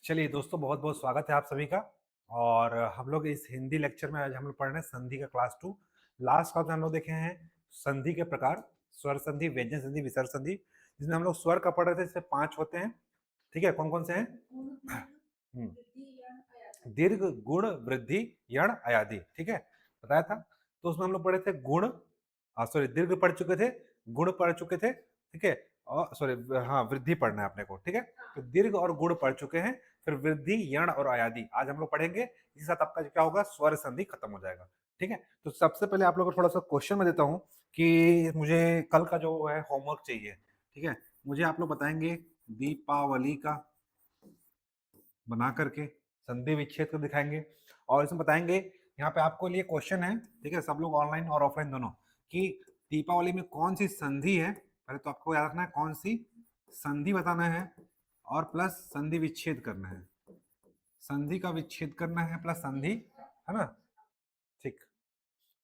चलिए दोस्तों, बहुत बहुत स्वागत है आप सभी का। और हम लोग इस हिंदी लेक्चर में आज हम लोग पढ़ रहे हैं संधि का क्लास 2। लास्ट क्लास में हम लोग देखे हैं संधि के प्रकार, स्वर संधि, व्यंजन संधि, विसर्ग संधि, जिसमें हम लोग स्वर का पढ़ रहे थे। इसमें 5 होते हैं। ठीक है, कौन कौन से हैं? दीर्घ, गुण, वृद्धि, यण, अयादि। ठीक है, बताया था। तो उसमें हम लोग पढ़े थे गुण, सॉरी दीर्घ पढ़ चुके थे, गुण पढ़ चुके थे। ठीक है, और सॉरी हाँ वृद्धि पढ़ना है अपने को। ठीक है, तो दीर्घ और गुण पढ़ चुके हैं। फिर वृद्धि, यण और अयादि आज हम लोग पढ़ेंगे। इसी साथ आपका क्या होगा, स्वर संधि खत्म हो जाएगा। ठीक है, तो सबसे पहले आप लोगों को थोड़ा सा क्वेश्चन में देता हूँ कि मुझे कल का जो है होमवर्क चाहिए। ठीक है, मुझे आप लोग बताएंगे दीपावली का बना करके संधि विच्छेद को दिखाएंगे, और इसमें बताएंगे यहाँ पे आपको लिए क्वेश्चन है। ठीक है, सब लोग ऑनलाइन और ऑफलाइन दोनों, कि दीपावली में कौन सी संधि है। पहले तो आपको याद रखना है कौन सी संधि बताना है, और प्लस संधि विच्छेद करना है। संधि का विच्छेद करना है प्लस संधि, है ना। ठीक,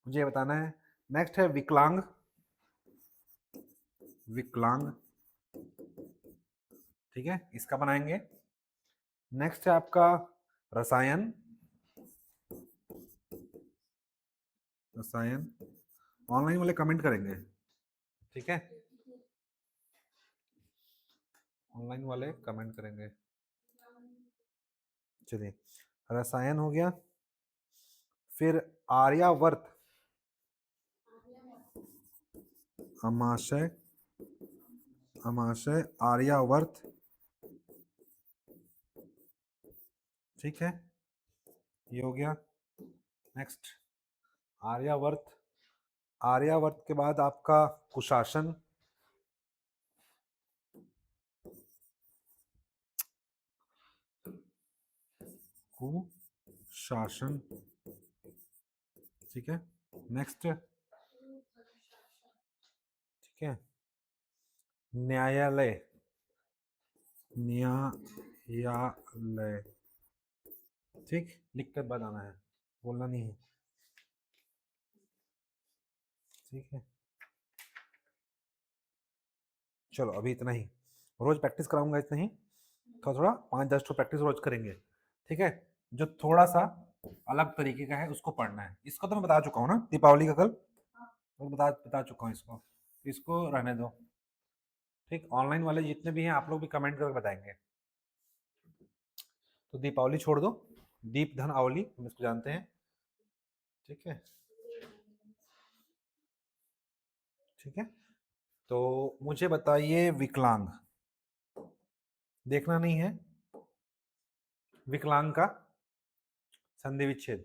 मुझे बताना है। नेक्स्ट है विकलांग। विकलांग, ठीक है, इसका बनाएंगे। नेक्स्ट है आपका रसायन। रसायन ऑनलाइन वाले कमेंट करेंगे। ठीक है, ऑनलाइन वाले कमेंट करेंगे। चलिए, रसायन हो गया। फिर आर्यावर्त, अमाशय, अमाशय, आर्यावर्त। ठीक है, ये हो गया। नेक्स्ट आर्यावर्त। आर्यावर्त के बाद आपका कुशासन। कुशासन, ठीक है। नेक्स्ट, ठीक है, न्यायालय। न्यायालय, ठीक, लिख कर बताना है, बोलना नहीं है। ठीक है, चलो अभी इतना ही, रोज प्रैक्टिस कराऊंगा इतना ही। थोड़ा थोड़ा 5-10 तो प्रैक्टिस रोज करेंगे। ठीक है, जो थोड़ा सा अलग तरीके का है उसको पढ़ना है। इसको तो मैं बता चुका हूँ ना, दीपावली का कल तो बता बता चुका हूँ। इसको इसको रहने दो। ठीक, ऑनलाइन वाले जितने भी हैं आप लोग भी कमेंट करके बताएंगे। तो दीपावली छोड़ दो, दीप धन आवली हम इसको जानते हैं। ठीक है, ठीक है, तो मुझे बताइए विकलांग। देखना नहीं है, विकलांग का संधि विच्छेद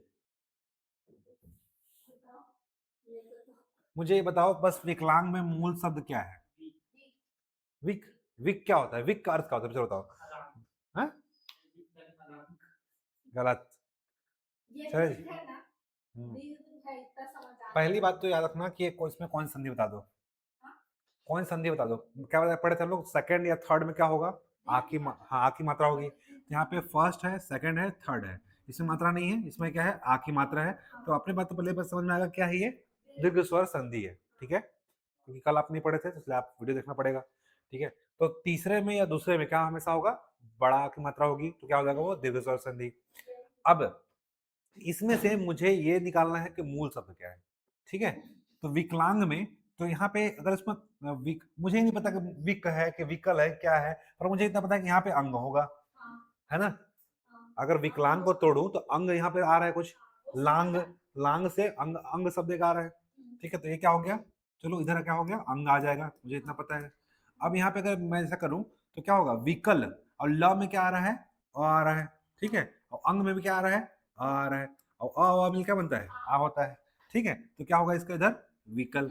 मुझे ये बताओ बस, विकलांग में मूल शब्द क्या है? विक, विक क्या होता है? विक का अर्थ क्या होता है, मुझे बताओ। हाँ, गलत। चल, पहली बात तो याद रखना कि इसमें कौन संधि बता दो। कौन संधि बता दो, क्या पढ़े थे हम लोग? सेकंड या थर्ड में क्या होगा? आ की हाँ, आ की मात्रा होगी। यहाँ पे फर्स्ट है, सेकंड है, थर्ड है। इसमें मात्रा नहीं है, इसमें क्या है? आ की मात्रा है। तो अपने बात तो पहले बस समझ में आएगा क्या है ये, दीर्घ स्वर संधि है। ठीक है, क्योंकि कल आप नहीं पढ़े थे, इसलिए आप वीडियो देखना पड़ेगा। ठीक है, तो तीसरे में या दूसरे में क्या हमेशा होगा? बड़ा आ की मात्रा होगी, तो क्या हो जाएगा वो? दीर्घ स्वर संधि। अब इसमें से मुझे ये निकालना है कि मूल शब्द क्या है। ठीक है, तो विकलांग में, तो यहाँ पे अगर इसमें मुझे नहीं पता कि विक है कि विकल है क्या है, पर मुझे इतना पता है कि यहाँ पे अंग होगा, है ना। अगर विकलांग को तोड़ू तो अंग यहाँ पे आ रहा है कुछ, लांग, लांग से अंग, अंग शब्द एक आ रहा है। ठीक है, तो ये क्या हो गया? चलो इधर क्या हो गया? अंग आ जाएगा, मुझे इतना पता है। अब यहाँ पे अगर मैं ऐसा करूं तो क्या होगा? विकल, और ल में क्या आ रहा है? अ आ रहा है। ठीक है, और अंग में भी क्या आ रहा है? आ रहा है, और मिल क्या बनता है? आ होता है। ठीक है, तो क्या होगा इसका इधर? विकल।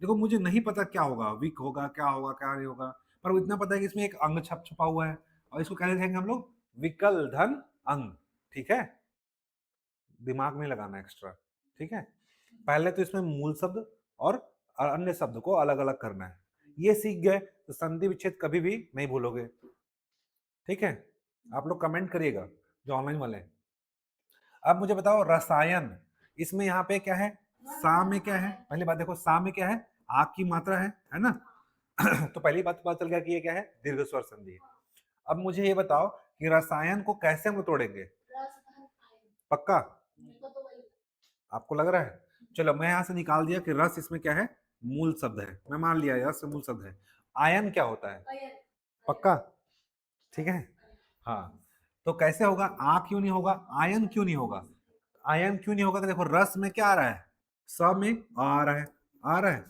देखो मुझे नहीं पता क्या होगा, विक होगा, क्या होगा, क्या नहीं होगा, पर इतना पता है कि इसमें एक अंग छप छुपा हुआ है, और इसको क्या लिखेंगे हम लोग? विकल धन अंग। ठीक है, दिमाग में लगाना एक्स्ट्रा। ठीक है, पहले तो इसमें मूल शब्द और अन्य शब्द को अलग अलग करना है। ये सीख गए तो संधि विच्छेद कभी भी नहीं भूलोगे। ठीक है, आप लोग कमेंट करिएगा जो ऑनलाइन वाले हैं। अब मुझे बताओ रसायन, इसमें यहाँ पे क्या है? सा में क्या है? पहली बात देखो, सा में क्या है? आ की मात्रा है ना। तो पहली बात पता चल गया कि ये क्या है? दीर्घ स्वर संधि है। अब मुझे ये बताओ कि रसायन को कैसे हम तोड़ेंगे? पक्का आपको लग रहा है? चलो मैं यहां से निकाल दिया कि रस इसमें क्या है, मूल शब्द है, मैं मान लिया रस मूल शब्द है। आयन क्या होता है? पक्का? ठीक है। हाँ, तो कैसे होगा? आ क्यों नहीं होगा? आयन क्यों नहीं होगा? आयन क्यों नहीं होगा? तो देखो रस में क्या आ रहा है, स में आ रहा है, आ रहा है।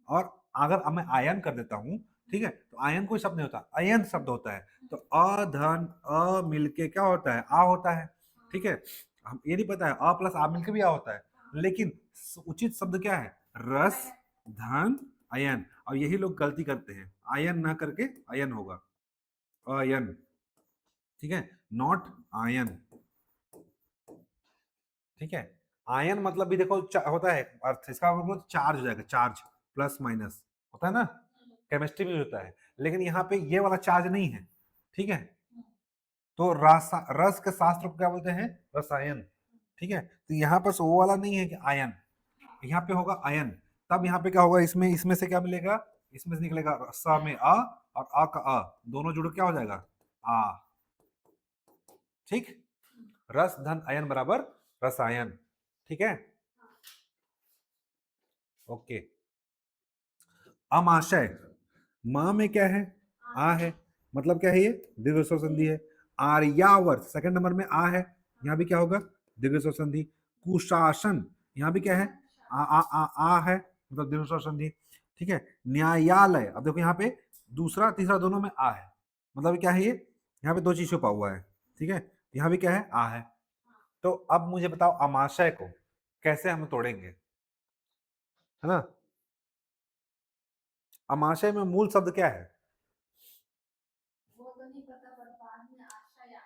और अगर अब मैं आयन कर देता हूं, ठीक है, तो आयन कोई शब्द नहीं होता, अयन शब्द होता है। तो अ धन अ मिलके क्या होता है? आ होता है। ठीक है, हम ये नहीं पता है अ प्लस आ मिलके भी आ होता है, लेकिन उचित शब्द क्या है? रस धन अयन। और यही लोग गलती करते हैं, आयन ना करके अयन होगा, अयन। ठीक है, नॉट आयन। ठीक है, आयन मतलब भी देखो होता है अर्थ, इसका मतलब चार्ज हो जाएगा, चार्ज प्लस माइनस होता है ना, केमिस्ट्री में होता है, लेकिन यहाँ पे ये वाला चार्ज नहीं है। ठीक है, तो रस के शास्त्र को क्या बोलते हैं? रसायन। ठीक है, तो यहाँ पर वो वाला नहीं है कि आयन, यहाँ पे होगा आयन। तब यहाँ पे क्या होगा, इसमें इसमें से क्या मिलेगा? इसमें से निकलेगा स में अ, और अ का अ दोनों जुड़ क्या हो जाएगा? आ। ठीक, रस धन अयन बराबर रसायन। ठीक है, ओके। अमाशय, मां में क्या है? आ है, मतलब क्या है? ये दीर्घ स्वर संधि है। आर्यावर्त सेकंड नंबर में आ है, यहाँ भी क्या होगा? दीर्घ स्वर संधि। कुशासन, यहाँ भी क्या है? आ है, मतलब दीर्घ स्वर संधि। ठीक है, न्यायालय, अब देखो यहाँ पे दूसरा तीसरा दोनों में आ है, मतलब क्या है ये? यहाँ पे दो चीज छुपा हुआ है। ठीक है, यहाँ भी क्या है? आ है। तो अब मुझे बताओ अमाशय को कैसे हम तोड़ेंगे, है ना? अमाशय में मूल शब्द क्या है?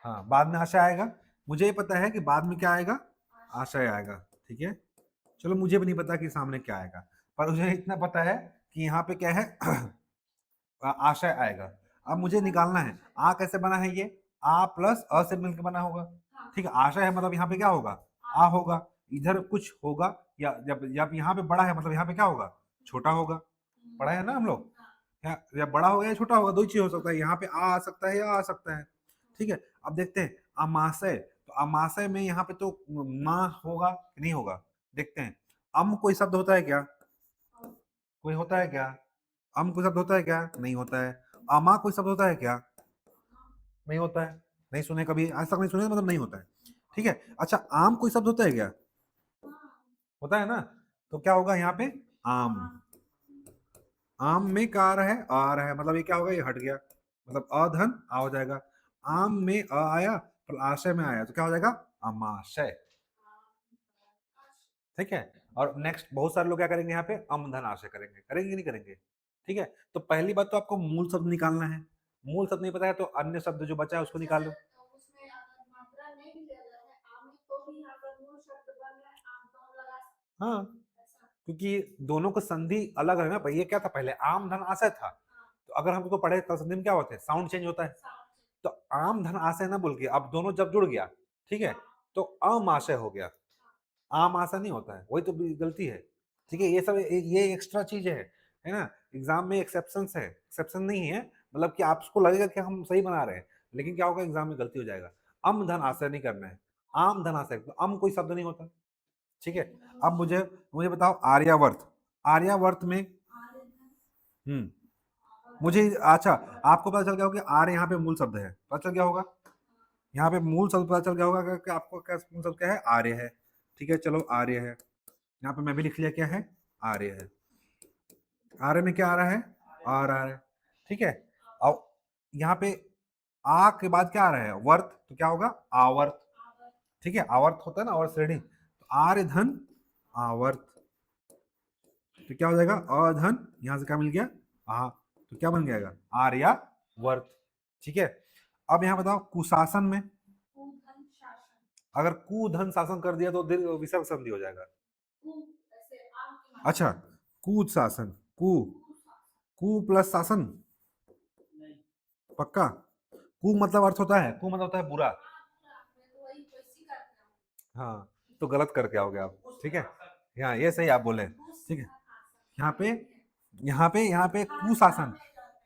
हाँ, बाद में आशय आएगा। मुझे ये पता है कि बाद में क्या आएगा? आशय आएगा। ठीक है, चलो मुझे भी नहीं पता कि सामने क्या आएगा, पर मुझे इतना पता है कि यहाँ पे क्या है आशय आएगा। अब मुझे निकालना है आ कैसे बना है, ये आ प्लस अ से मिलकर बना होगा। ठीक है, आशय है मतलब यहाँ पे क्या होगा? आ होगा। इधर कुछ होगा, या जब जब यहाँ पे बड़ा है मतलब यहाँ पे क्या होगा? छोटा होगा। पढ़ा है ना हम लोग? या बड़ा होगा या छोटा होगा, दो ही चीज हो सकता है, यहाँ पे आ सकता है या आ सकता है। ठीक है, अब देखते हैं अमाशय। तो अमाशय में यहाँ पे तो माँ होगा कि नहीं होगा, देखते हैं। अम कोई शब्द होता है क्या? कोई होता है क्या? अम कोई शब्द होता है क्या? नहीं होता है। अमा कोई शब्द होता है क्या? नहीं होता है। नहीं सुने कभी, आज तक नहीं सुने, मतलब नहीं होता है। ठीक है, अच्छा आम कोई शब्द होता है क्या? होता है ना, तो क्या होगा यहाँ पे? आम। आम में क्या आ रहा है? आ रहा है, मतलब ये क्या होगा? ये हट गया, मतलब अधन आ हो जाएगा। आम में अ आया तो आशय में आया, तो क्या हो जाएगा? अमाशय। ठीक है, और नेक्स्ट बहुत सारे लोग क्या करेंगे यहाँ पे? अम धन आशय करेंगे, करेंगे नहीं करेंगे? ठीक है, तो पहली बात तो आपको मूल शब्द निकालना है। मूल शब्द नहीं पता है तो अन्य शब्द जो बचा है उसको निकाल लो। हाँ, क्योंकि दोनों का संधि अलग है ना, ये क्या था पहले? आम धन आशय था, तो अगर हम तो पढ़े तो संधि में क्या होता है? साउंड चेंज होता है। तो आम धन आशय ना बोल के अब दोनों जब जुड़ गया, ठीक है, तो अमाशय हो गया। आम आशय नहीं होता है, वही तो गलती है। ठीक है, ये सब ये एक्स्ट्रा चीज है ना? एग्जाम में एक्सेप्शन है, एक्सेप्शन नहीं है, मतलब कि आपको लगेगा कि हम सही बना रहे हैं, लेकिन क्या होगा? एग्जाम में गलती हो जाएगा। अम धन आशय नहीं करना है, आम धन आशय, तो अम कोई शब्द नहीं होता। ठीक है, अब मुझे मुझे बताओ आर्यावर्त। आर्यावर्त में मुझे अच्छा, आपको पता चल गया होगा कि आर्य यहाँ पे मूल शब्द है, पता चल गया होगा? यहाँ पे मूल शब्द पता चल गया होगा कि आपको क्या मूल शब्द क्या है? आर्य है। ठीक है, चलो आर्य है, यहाँ पे मैं भी लिख लिया क्या है? आर्य है। आर्य में क्या आ रहा है? आ रहा है। ठीक है, और यहाँ पे आ के बाद क्या आ रहा है? वर्त, तो क्या होगा? आवर्त। ठीक है, आवर्त होता है ना, और श्रेणी, तो आर्य धन आवर्त, तो क्या हो जाएगा? अधन, यहां से क्या मिल गया? आ, तो क्या बन जाएगा? आर्यावर्त। ठीक है, अब यहाँ बताओ कुशासन में, अगर कुधन शासन कर दिया तो विसर्ग संधि हो जाएगा। अच्छा, कूद शासन, कु कु प्लस शासन, पक्का? कु मतलब अर्थ होता है, कु मतलब होता है बुरा। हाँ, तो गलत करके आओगे आप। ठीक है, यहाँ ये सही आप बोले। ठीक है, यहाँ पे यहाँ पे कुशासन,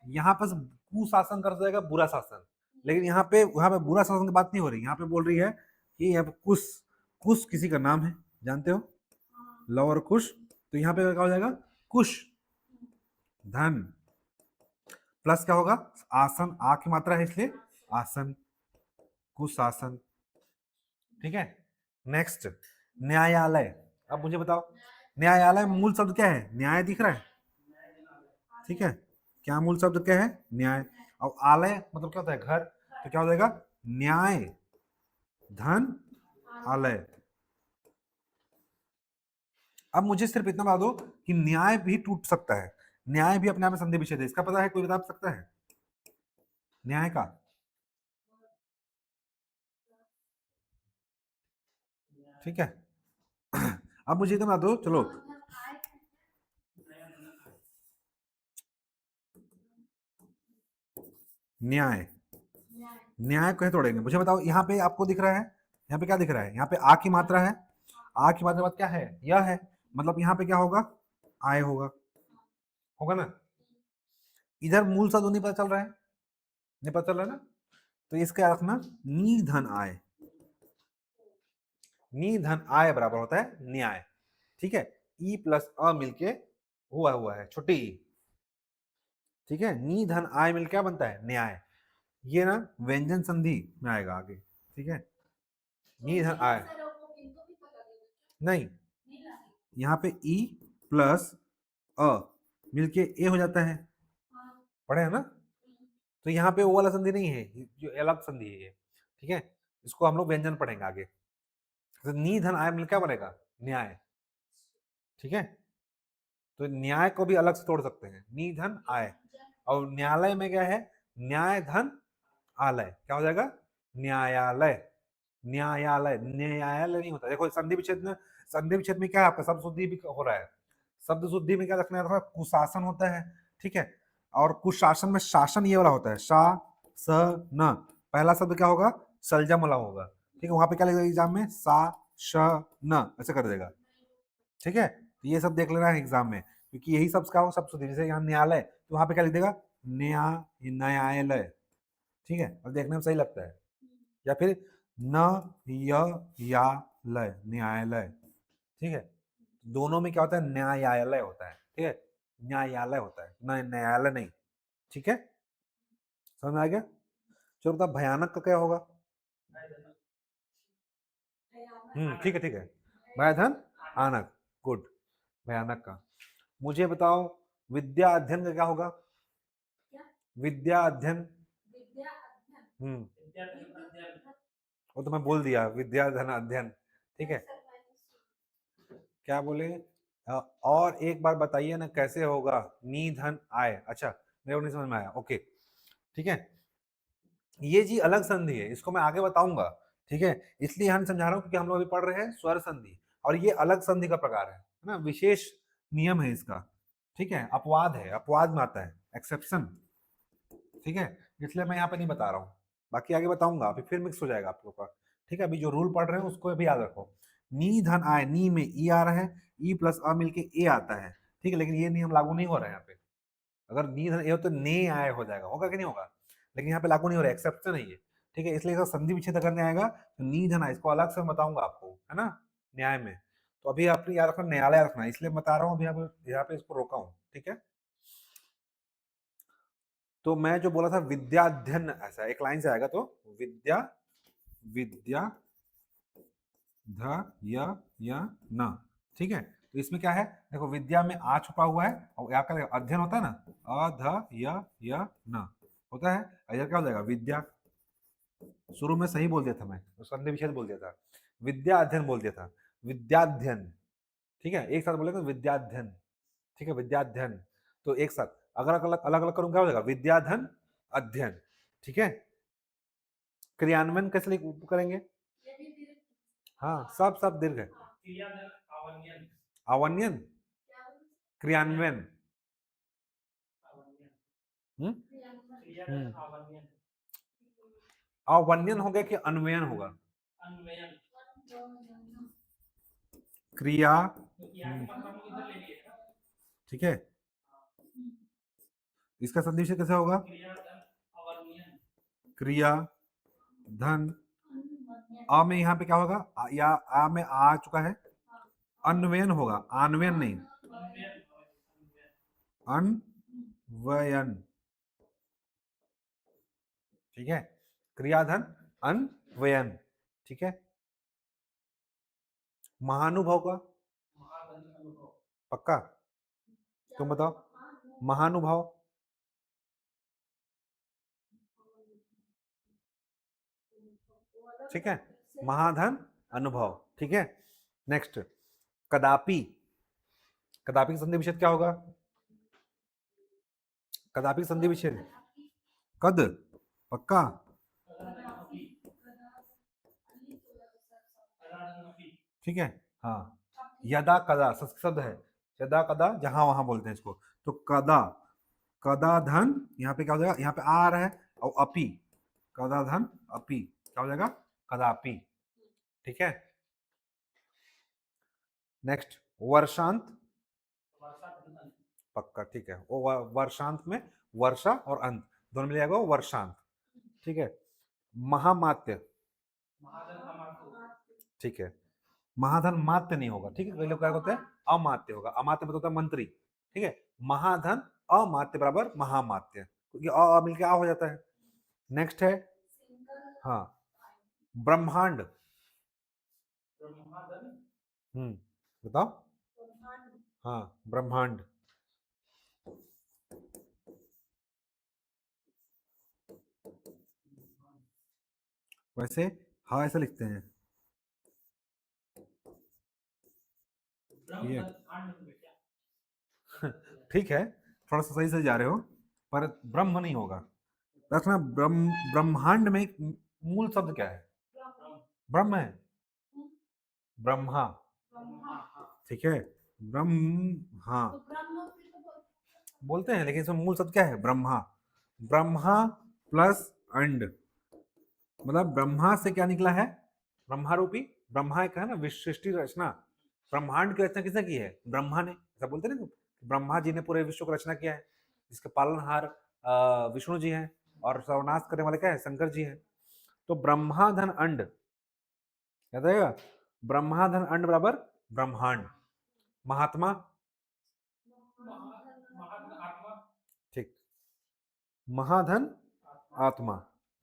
यहाँ पर कुशासन कर जाएगा बुरा शासन, लेकिन यहाँ पे बुरा शासन की बात नहीं हो रही, यहाँ पे बोल रही है कि यहाँ पे कुश, कुश किसी का नाम है, जानते हो, लव और कुश, तो यहाँ पे क्या हो जाएगा, कुश धन प्लस क्या होगा, आसन, आ की मात्रा है इसलिए आसन, कुशासन। ठीक है, नेक्स्ट न्यायालय। अब मुझे बताओ न्यायालय मूल शब्द क्या है, न्याय दिख रहा है, ठीक है, क्या मूल शब्द क्या है, न्याय। अब आलय मतलब क्या होता है, घर, तो क्या हो जाएगा, न्याय धन आलय। अब मुझे सिर्फ इतना बता दो कि न्याय भी टूट सकता है, न्याय भी अपने आप में संधि विच्छेद है, इसका पता है, कोई बता सकता है न्याय का, ठीक है। अब मुझे इतना बता दो, चलो न्याय, न्याय को तोड़ेंगे, मुझे बताओ यहाँ पे आपको दिख रहा है, यहाँ पे क्या दिख रहा है, यहाँ पे आ की मात्रा है, आ की मात्रा बाद क्या है, यह है, मतलब यहाँ पे क्या होगा, आय होगा, होगा ना। इधर मूल शब्द नहीं पता चल रहा है, नहीं पता चल रहा है ना, तो इसका रखना नी धन आय, नी धन आय बराबर होता है न्याय, ठीक है, ई प्लस अ मिलके हुआ हुआ है छोटी ई, ठीक है, नी धन आय मिल क्या बनता है, न्याय, ये ना व्यंजन संधि में आएगा आगे, ठीक है, नी धन आय, नहीं, यहाँ पे ई प्लस अ मिलके ए हो जाता है, पढ़े है ना, तो यहाँ पे वो वाला संधि नहीं है, जो अलग संधि है ये, ठीक है, इसको हम लोग व्यंजन पढ़ेंगे आगे, तो नी धन आय मिल क्या बनेगा, न्याय, ठीक है, तो न्याय को भी अलग से तोड़ सकते हैं, नी धन आय, और न्यायालय में क्या है, न्याय धन आलय, क्या हो जाएगा, न्यायालय, न्यायालय, न्यायालय नहीं होता, देखो संधि विच्छेद में, संधि विच्छेद में क्या है आपका शब्द शुद्धि भी हो रहा है, शब्द शुद्धि में क्या रखना है, कुशासन होता है, ठीक है, और कुशासन में शासन ये वाला होता है, शा स न, पहला शब्द क्या होगा, सलजम वाला होगा, ठीक है, वहां पे क्या लिखेगा एग्जाम में, सा श न, ऐसे कर देगा, ठीक है, तो ये सब देख लेना है एग्जाम में, क्योंकि यही सब क्या हो, सब शुद्धि, जैसे यहाँ न्यायालय, तो वहां पे क्या लिख देगा, न्यायालय, ठीक है, और देखने में सही लगता है, या फिर न या लय, न्यायालय, ठीक है, दोनों में क्या होता है, न्यायालय होता है, ठीक है, न्यायालय होता है, न न्यायालय नहीं, ठीक है, समझ में आ गया। चलो बता भयानक का क्या होगा, ठीक है, ठीक है, भयधन आनक, गुड, भयानक का। मुझे बताओ विद्या अध्ययन का क्या होगा, विद्या अध्ययन, हम्म, वो तो मैं बोल दिया, विद्या धन अध्ययन, ठीक है, क्या बोले, और एक बार बताइए ना कैसे होगा, नी धन आय, अच्छा मेरे को नहीं समझ में आया, ओके, ठीक है, ये जी अलग संधि है, इसको मैं आगे बताऊंगा, ठीक है, इसलिए हम समझा रहा हूँ क्योंकि हम लोग अभी पढ़ रहे हैं स्वर संधि, और ये अलग संधि का प्रकार है ना, विशेष नियम है इसका, ठीक है, अपवाद है, अपवाद में आता है, एक्सेप्शन, ठीक है, इसलिए मैं यहाँ पे नहीं बता रहा हूँ, बाकी आगे बताऊंगा, अभी फिर मिक्स हो जाएगा आप लोग का, ठीक है, अभी जो रूल पढ़ रहे हैं उसको भी याद रखो, नी धन आय, नी में ई आ रहा है, ई प्लस अ मिलके ए आता है, ठीक है, लेकिन ये नियम लागू नहीं हो रहा है यहाँ पे, अगर नी धन ए हो तो ने आय हो जाएगा, होगा कि नहीं होगा, लेकिन यहाँ पे लागू नहीं हो रहा है, एक्सेप्शन है ये, ठीक है, इसलिए संधि विच्छेद करने आएगा तो नी धन आय, इसको अलग से बताऊंगा आपको, है ना, न्याय में, तो अभी आपने याद रखना, न्यायालय रखना, इसलिए बता रहा हूँ अभी यहाँ पे इसको रोका हूँ, ठीक है, तो मैं जो बोला था विद्याध्ययन, ऐसा एक लाइन से आएगा, तो विद्या, विद्या ध य न, ठीक है, तो इसमें क्या है, देखो विद्या में आ छुपा हुआ है, और यहाँ का अध्ययन होता है ना, अ ध य न होता है, इधर क्या हो जाएगा, विद्या, शुरू में सही बोल दिया था मैं, तो संधि विच्छेद बोल दिया था, विद्या अध्ययन बोल दिया था, विद्याध्ययन, ठीक है, एक साथ बोलेगा विद्याध्ययन, ठीक है, विद्याध्ययन, तो एक साथ अगर अलग अलग अलग करूँ क्या हो जाएगा, विद्याधन अध्ययन, ठीक है, क्रियान्वयन कैसे करेंगे, हाँ सब सब दीर्घ है, आवन्यन, क्रियान्वयन, हम्म आवन्यन हो गया कि अन्वयन होगा, क्रिया, ठीक है, इसका संदेश कैसे होगा, क्रिया धन अ में यहाँ पे क्या होगा या आ में आ चुका है, अन्वयन होगा, अन्वयन नहीं, अन्वयन, ठीक है, क्रियाधन अन्वयन, ठीक है। महानुभव का पक्का, तुम बताओ, महानुभाव, ठीक है, महाधन अनुभव, ठीक है। नेक्स्ट, कदापि, कदापि संधि विच्छेद क्या होगा, कदापि संधि विच्छेद कद, पक्का, ठीक है, हाँ। यदा कदा संस्कृत शब्द है, यदा कदा जहां वहां बोलते हैं इसको, तो कदा, कदा धन, यहाँ पे क्या हो जाएगा, यहाँ पे आ रहा है, और अपि, कदा धन अपि क्या हो जाएगा, कदापि, ठीक है। नेक्स्ट, वर्षांत, पक्का, ठीक है, वो वर्षांत में वर्षा और अंत दोनों मिल जाएगा, वर्षांत, ठीक है। महामात्य, ठीक है, महाधन मात्य नहीं होगा, ठीक है, कई लोग क्या होता है अमात्य होगा, अमात्य मतलब होता है मंत्री, ठीक है, महाधन अमात्य बराबर महामात्य, क्योंकि अ मिलकर आ हो जाता है। नेक्स्ट है, हाँ, ब्रह्मांड, बताओ, हाँ, ब्रह्मांड, वैसे हाँ ऐसा लिखते हैं ये ठीक है, थोड़ा सा सही से जा रहे हो, पर ब्रह्म नहीं होगा, रखना ब्रह्मांड में मूल शब्द क्या है, ब्रह्म है, ब्रह्मा, ठीक है, ब्रह्म, हाँ बोलते हैं, लेकिन इसमें मूल शब्द क्या है, ब्रह्मा, ब्रह्मा प्लस अंड, मतलब ब्रह्मा से क्या निकला है, ब्रह्मा रूपी, ब्रह्मा एक है ना सृष्टि रचना, ब्रह्मांड की रचना किसने की है, ब्रह्मा ने, ऐसा बोलते हैं ना, ब्रह्मा जी ने पूरे विश्व को रचना किया है, जिसके पालनहार विष्णु जी हैं, और सर्वनाश करने वाले क्या है, शंकर जी हैं। तो ब्रह्मा धन अंड, याद आएगा, ब्रह्मा धन अंड बराबर ब्रह्मांड, महात्मा, ठीक, महाधन आत्मा,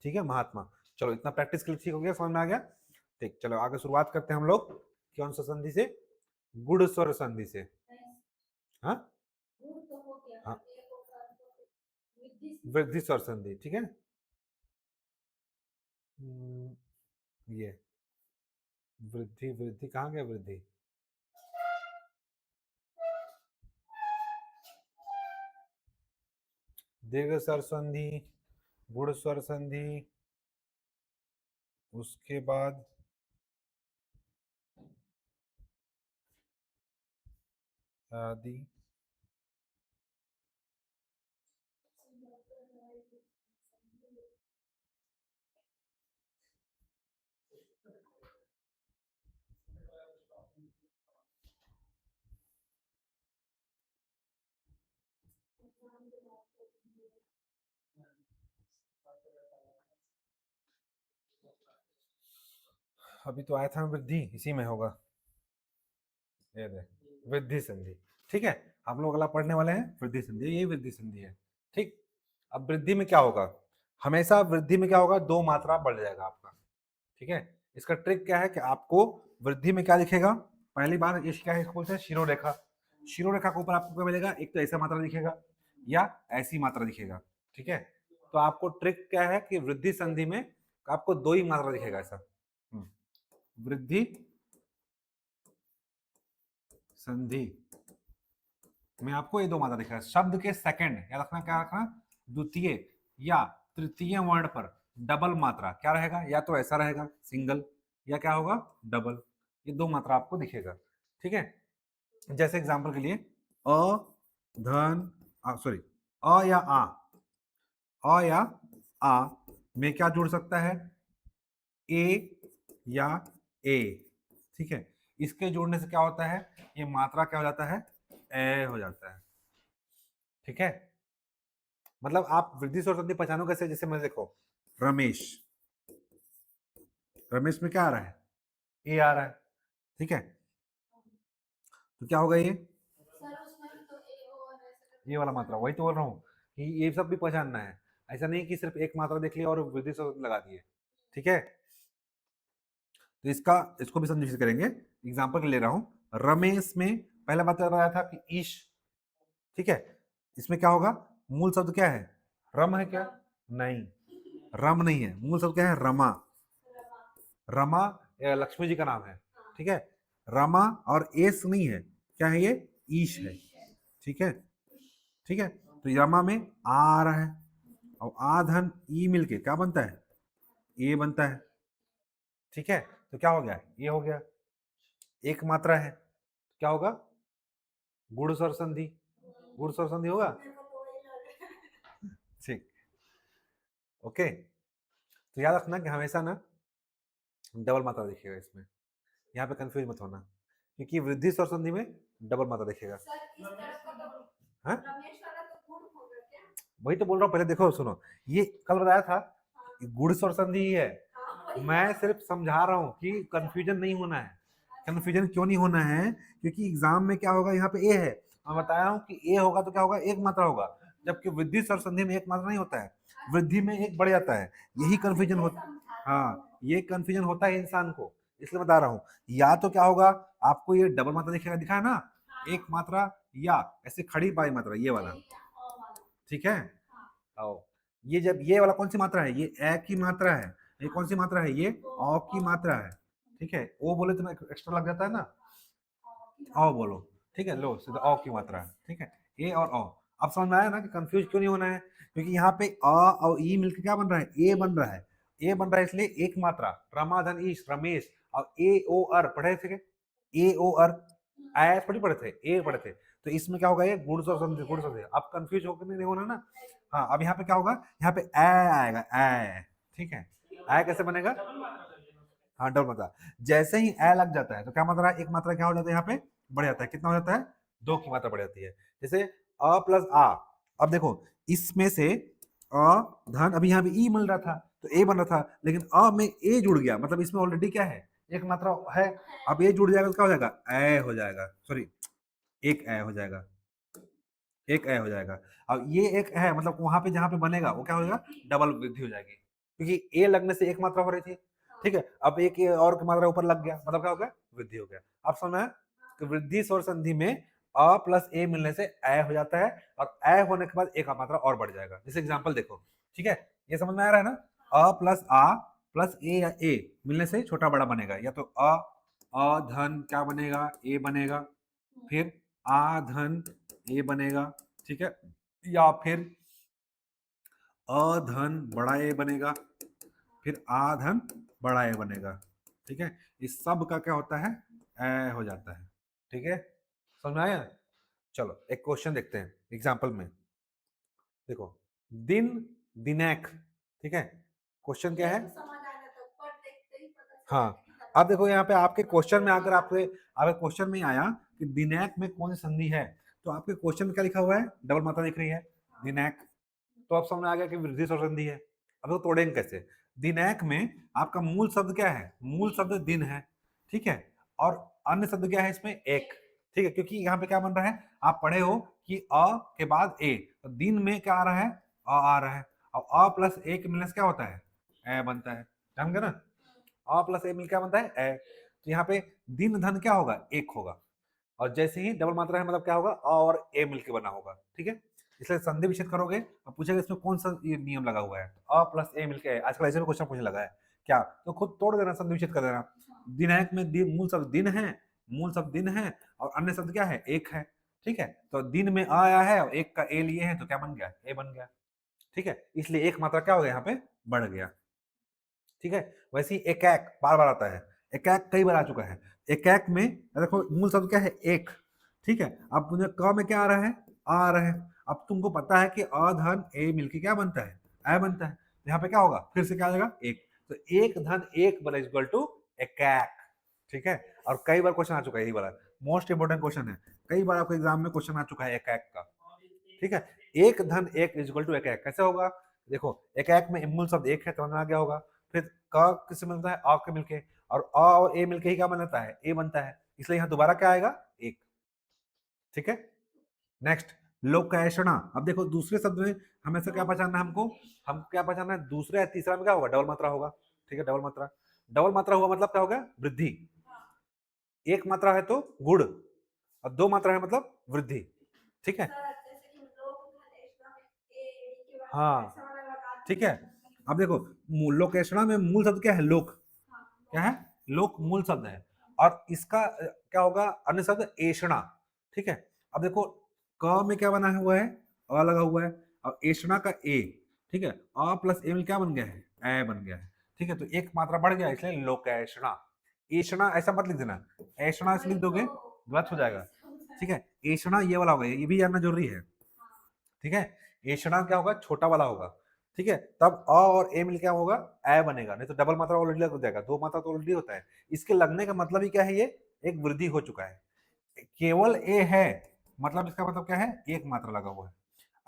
ठीक है, महात्मा। चलो इतना प्रैक्टिस के लिए ठीक हो गया, समझ में आ गया, ठीक, चलो आगे शुरुआत करते हैं हम लोग कौन सा संधि से, गुड़ स्वर संधि से, हाँ हाँ, वृद्धि स्वर संधि, ठीक है। ये वृद्धि, वृद्धि कहाँ गया, वृद्धि, दीर्घ स्वर संधि, गुड़ स्वर संधि, उसके बाद आदि, अभी तो आया था वृद्धि, इसी में होगा, ये दे वृद्धि संधि, ठीक है। हम लोग अगला पढ़ने वाले हैं वृद्धि संधि, ये वृद्धि संधि है, ठीक। अब वृद्धि में क्या होगा, हमेशा वृद्धि में क्या होगा, दो मात्रा बढ़ जाएगा आपका, ठीक है। इसका ट्रिक क्या है कि आपको वृद्धि में क्या दिखेगा, पहली बार ये क्या है, बोलते हैं शिरोरेखा, शिरोरेखा के ऊपर आपको क्या मिलेगा, एक तो ऐसा मात्रा दिखेगा या ऐसी मात्रा दिखेगा, ठीक है। तो आपको ट्रिक क्या है कि वृद्धि संधि में आपको दो ही मात्रा दिखेगा ऐसा, वृद्धि संधि में आपको ये दो मात्रा दिखेगा, शब्द के सेकंड याद रखना, क्या रखना, द्वितीय या तृतीय वर्ण पर डबल मात्रा क्या रहेगा, या तो ऐसा रहेगा सिंगल, या क्या होगा डबल, ये दो मात्रा आपको दिखेगा, ठीक है। जैसे एग्जांपल के लिए अ धन, सॉरी, अ या आ, अ या आ में क्या जुड़ सकता है, ए या ए, ठीक है, इसके जोड़ने से क्या होता है, ये मात्रा क्या हो जाता है, ए हो जाता है, ठीक है। मतलब आप वृद्धि स्वर संधि पहचानो कैसे, जैसे मैं देखो रमेश, रमेश में क्या आ रहा है, ए आ रहा है, ठीक है। तो क्या होगा ये वाला मात्रा, वही तो बोल रहा हूँ कि ये सब भी पहचानना है, ऐसा नहीं कि सिर्फ एक मात्रा देख लिया और वृद्धि से लगा दिए, ठीक है। तो इसको भी संयोजित करेंगे, एग्जाम्पल ले रहा हूँ। रमेश में पहला मात्रा बताया था कि ईश, ठीक है। इसमें क्या होगा, मूल शब्द क्या है, रम है क्या, नहीं, रम नहीं है, मूल शब्द क्या है, रमा। रमा लक्ष्मी जी का नाम है, ठीक है। रमा और एस नहीं है, क्या है ये, ईश है, ठीक है, ठीक है। तो रमा में आ रहा है और आ धन ई मिलके क्या बनता है, ए बनता है, ठीक है। तो क्या हो गया, ये हो गया, एक मात्रा है, क्या होगा, गुण स्वर संधि, गुण स्वर संधि होगा, ठीक, ओके। तो याद रखना कि हमेशा ना डबल मात्रा देखिएगा इसमें, यहाँ पे कंफ्यूज मत होना, क्योंकि वृद्धि स्वर संधि में डबल मात्रा देखिएगा। हाँ वही तो बोल रहा हूँ, पहले देखो सुनो, ये कल बताया था गुण स्वर संधि ही है, मैं सिर्फ समझा रहा हूँ कि कंफ्यूजन नहीं होना है। कंफ्यूजन क्यों नहीं होना है, क्योंकि एग्जाम में क्या होगा, यहाँ पे ए है, मैं बताया हूँ कि ए होगा तो क्या होगा, एक मात्रा होगा, जबकि वृद्धि स्वर संधि में एक मात्रा नहीं होता है, वृद्धि में एक बढ़ जाता है, यही कंफ्यूजन होता है। हाँ ये कंफ्यूजन होता है इंसान को, इसलिए बता रहा हूँ। या तो क्या होगा, आपको ये डबल मात्रा दिखेगा, दिखा ना, एक मात्रा या ऐसे खड़ी बाई मात्रा, ये वाला, ठीक है। आओ, ये जब ये वाला कौन सी मात्रा है, ये ए की मात्रा है, ये कौन सी मात्रा है, ये औ की मात्रा है, ठीक है। ओ बोले तो एक्स्ट्रा लग जाता है ना, औ बोलो, ठीक है, लो सीधा औ की मात्रा है, ठीक है, ए और औ। अब समझ में आया ना कि कंफ्यूज क्यों नहीं होना है, क्योंकि यहाँ पे अ और ई मिलकर क्या बन रहा है, ए बन रहा है, ए बन रहा है, इसलिए एक मात्रा, रमाधन ईश रमेश, और ए ओ अर पढ़े थे, ए ओ अर आया थोड़ी पढ़े थे, ए पढ़े थे, तो इसमें क्या होगा, ये गुण स्वर संधि, गुण संधि, अब कंफ्यूज होकर नहीं होना ना। हाँ अब यहाँ पे क्या होगा, यहाँ पे ए आएगा, ए, ठीक है, ए कैसे बनेगा, हाँ डबल मात्रा, जैसे ही ए लग जाता है तो क्या मात्रा, एक मात्रा क्या हो जाता है, यहाँ पे बढ़ जाता है, कितना हो जाता है, दो की मात्रा बढ़ जाती है, जैसे अ प्लस आ। अब देखो इसमें से अ धन, अभी यहाँ पे ई मिल रहा था तो ए बन रहा था, लेकिन अ में ए जुड़ गया, मतलब इसमें ऑलरेडी क्या है, एक मात्रा है, अब ए जुड़ जाएगा तो क्या हो जाएगा, ए हो जाएगा, सॉरी एक ए हो जाएगा, एक ए हो जाएगा। अब ये एक है, मतलब वहां पे जहां पे बनेगा वो क्या हो जाएगा, डबल वृद्धि हो जाएगी, क्योंकि ए लगने से एक मात्रा हो रही थी, ठीक है, अब एक और की मात्रा ऊपर लग गया, मतलब क्या हो गया, वृद्धि हो गया। अब समझ में आया? कि वृद्धि स्वर संधि में अ प्लस ए मिलने से ए हो जाता है, और ए होने के बाद एक मात्रा और बढ़ जाएगा, जैसे एग्जाम्पल देखो, ठीक है, ये समझ में आ रहा है ना, अ प्लस आ प्लस ए या ए मिलने से छोटा बड़ा बनेगा, या तो अ धन क्या बनेगा, ए बनेगा, फिर आ धन ए बनेगा, ठीक है, या फिर अधन बड़ा ए बनेगा, फिर आधन बड़ा ए बनेगा, ठीक है। इस सब का क्या होता है, ए हो जाता है, ठीक है, समझ में आया। चलो एक क्वेश्चन देखते हैं एग्जाम्पल में, देखो दिन दिनैक, ठीक है, क्वेश्चन क्या है, हाँ अब देखो यहाँ पे आपके क्वेश्चन में, अगर आपके आपके क्वेश्चन में आया कि दिनैक में कौन सी संधि है, तो आपके क्वेश्चन में क्या लिखा हुआ है, डबल मात्रा दिख रही है, दिनैक, तो अब समझ में आ गया कि वृद्धि स्वर संधि है। अब तो तोड़ेंगे कैसे, दिनैक में आपका मूल शब्द क्या है, मूल शब्द दिन है, ठीक है, और अन्य शब्द क्या है इसमें, एक, ठीक है, क्योंकि यहाँ पे क्या बन रहा है, आप पढ़े हो कि अ के बाद ए, तो दिन में क्या आ रहा है, अ आ रहा है, और अ प्लस ए के मिलने से क्या होता है, ए बनता है, जान गए ना, अ प्लस ए मिल क्या बनता है, ए, तो यहाँ पे दिन धन क्या होगा, एक होगा, और जैसे ही डबल मात्रा है मतलब क्या होगा, अ और ए मिलके बना होगा, ठीक है। इसलिए संधि विच्छेद करोगे और पूछेगा इसमें कौन सा ये नियम लगा हुआ है, तो अ प्लस ए मिलके है, आजकल ऐसे भी क्वेश्चन पूछने लगा है क्या, तो खुद तोड़ देना, संधि विच्छेद कर देना। दिनांक में मूल शब्द दिन है, मूल शब्द दिन है, और अन्य शब्द क्या है, एक है, ठीक है, तो दिन में आ आया है और एक का ए लिए है तो क्या बन गया, ए बन गया, ठीक है, इसलिए एक मात्रा क्या हो गया, यहाँ पे बढ़ गया, ठीक है। वैसे ही एकैक बार बार आता है, एकैक कई बार आ चुका है, एकैक में देखो मूल शब्द क्या है, एक, ठीक है, अब मुझे क में क्या आ रहा है, आ रहा है, अब तुमको पता है कि अ धन ए मिलके क्या बनता है, ए बनता है, तो यहाँ पे क्या होगा, फिर से क्या आ जाएगा, एक, तो एक धन एक बना इक्वल टू एकैक, ठीक है। और कई बार क्वेश्चन आ चुका है, यही वाला मोस्ट इंपोर्टेंट क्वेश्चन है, कई बार आपके एग्जाम में क्वेश्चन आ चुका है एकैक का, ठीक है, एक धन एक इक्वल टू एकैक कैसे होगा, देखो एक एक में मूल शब्द एक है, तो आ गया होगा। फिर क किससे मिलता है, अ के मिलके, और अ और ए मिलके ही क्या बनता है, ए बनता है, इसलिए यहाँ दोबारा क्या आएगा, एक। ठीक है। नेक्स्ट, लोकेशना। अब देखो दूसरे शब्द में हमें से क्या पहचानना है, हम क्या पहचानना है, दूसरे या तीसरा में क्या होगा, डबल मात्रा होगा। ठीक है, डबल मात्रा। डबल मात्रा हुआ मतलब क्या हो गया, वृद्धि। एक मात्रा है तो गुण, और दो मात्रा है मतलब वृद्धि। ठीक है। हाँ ठीक है। अब देखो लोकेशना में मूल शब्द क्या है, लोक। क्या है, लोक मूल शब्द है, और इसका क्या होगा अन्य शब्द एषणा। ठीक है। अब देखो क में क्या बना हुआ है, अ लगा हुआ है, और एषणा का ए। ठीक है, अ प्लस ए में क्या बन गया है, ए बन गया है। ठीक है, तो एक मात्रा बढ़ गया, इसलिए लोकेशना। एषणा ऐसा मत लिख देना, ऐषणा ऐसे लिख दोगे गलत हो जाएगा। ठीक है, एषणा ये वाला होगा, ये भी जानना जरूरी है। ठीक है, एषणा क्या होगा, छोटा वाला होगा। ठीक है, तब अ और ए मिल क्या होगा, ए बनेगा, नहीं तो डबल मात्रा ऑलरेडी लग जाएगा, दो मात्रा तो ऑलरेडी होता है। इसके लगने का मतलब ही क्या है, ये एक वृद्धि हो चुका है। केवल ए है मतलब इसका मतलब क्या है, एक मात्रा लगा हुआ है।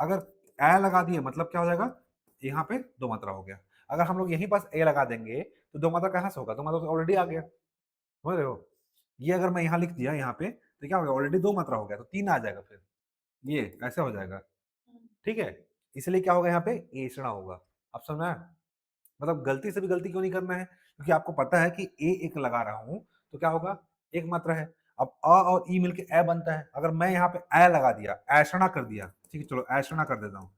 अगर ए लगा दिए मतलब क्या हो जाएगा, यहाँ पे दो मात्रा हो गया। अगर हम लोग यहीं पास ए लगा देंगे तो दो मात्रा कहाँ से होगा, दो मात्रा तो ऑलरेडी आ गया, समझ रहे हो। ये अगर मैं यहाँ लिख दिया यहाँ पे तो क्या हो गया, ऑलरेडी दो मात्रा हो गया, तो तीन आ जाएगा, फिर ये ऐसा हो जाएगा। ठीक है, इसलिए क्या होगा यहाँ पे, एषणा होगा। अब समझ में आया? मतलब गलती से भी गलती क्यों नहीं करना है, क्योंकि आपको पता है कि ए एक लगा रहा हूं तो क्या होगा, एक मात्रा है। अब अ और ई मिलके ए बनता है, अगर मैं यहाँ पे ए लगा दिया, ऐषणा कर दिया, ठीक है चलो ऐषणा कर देता हूँ,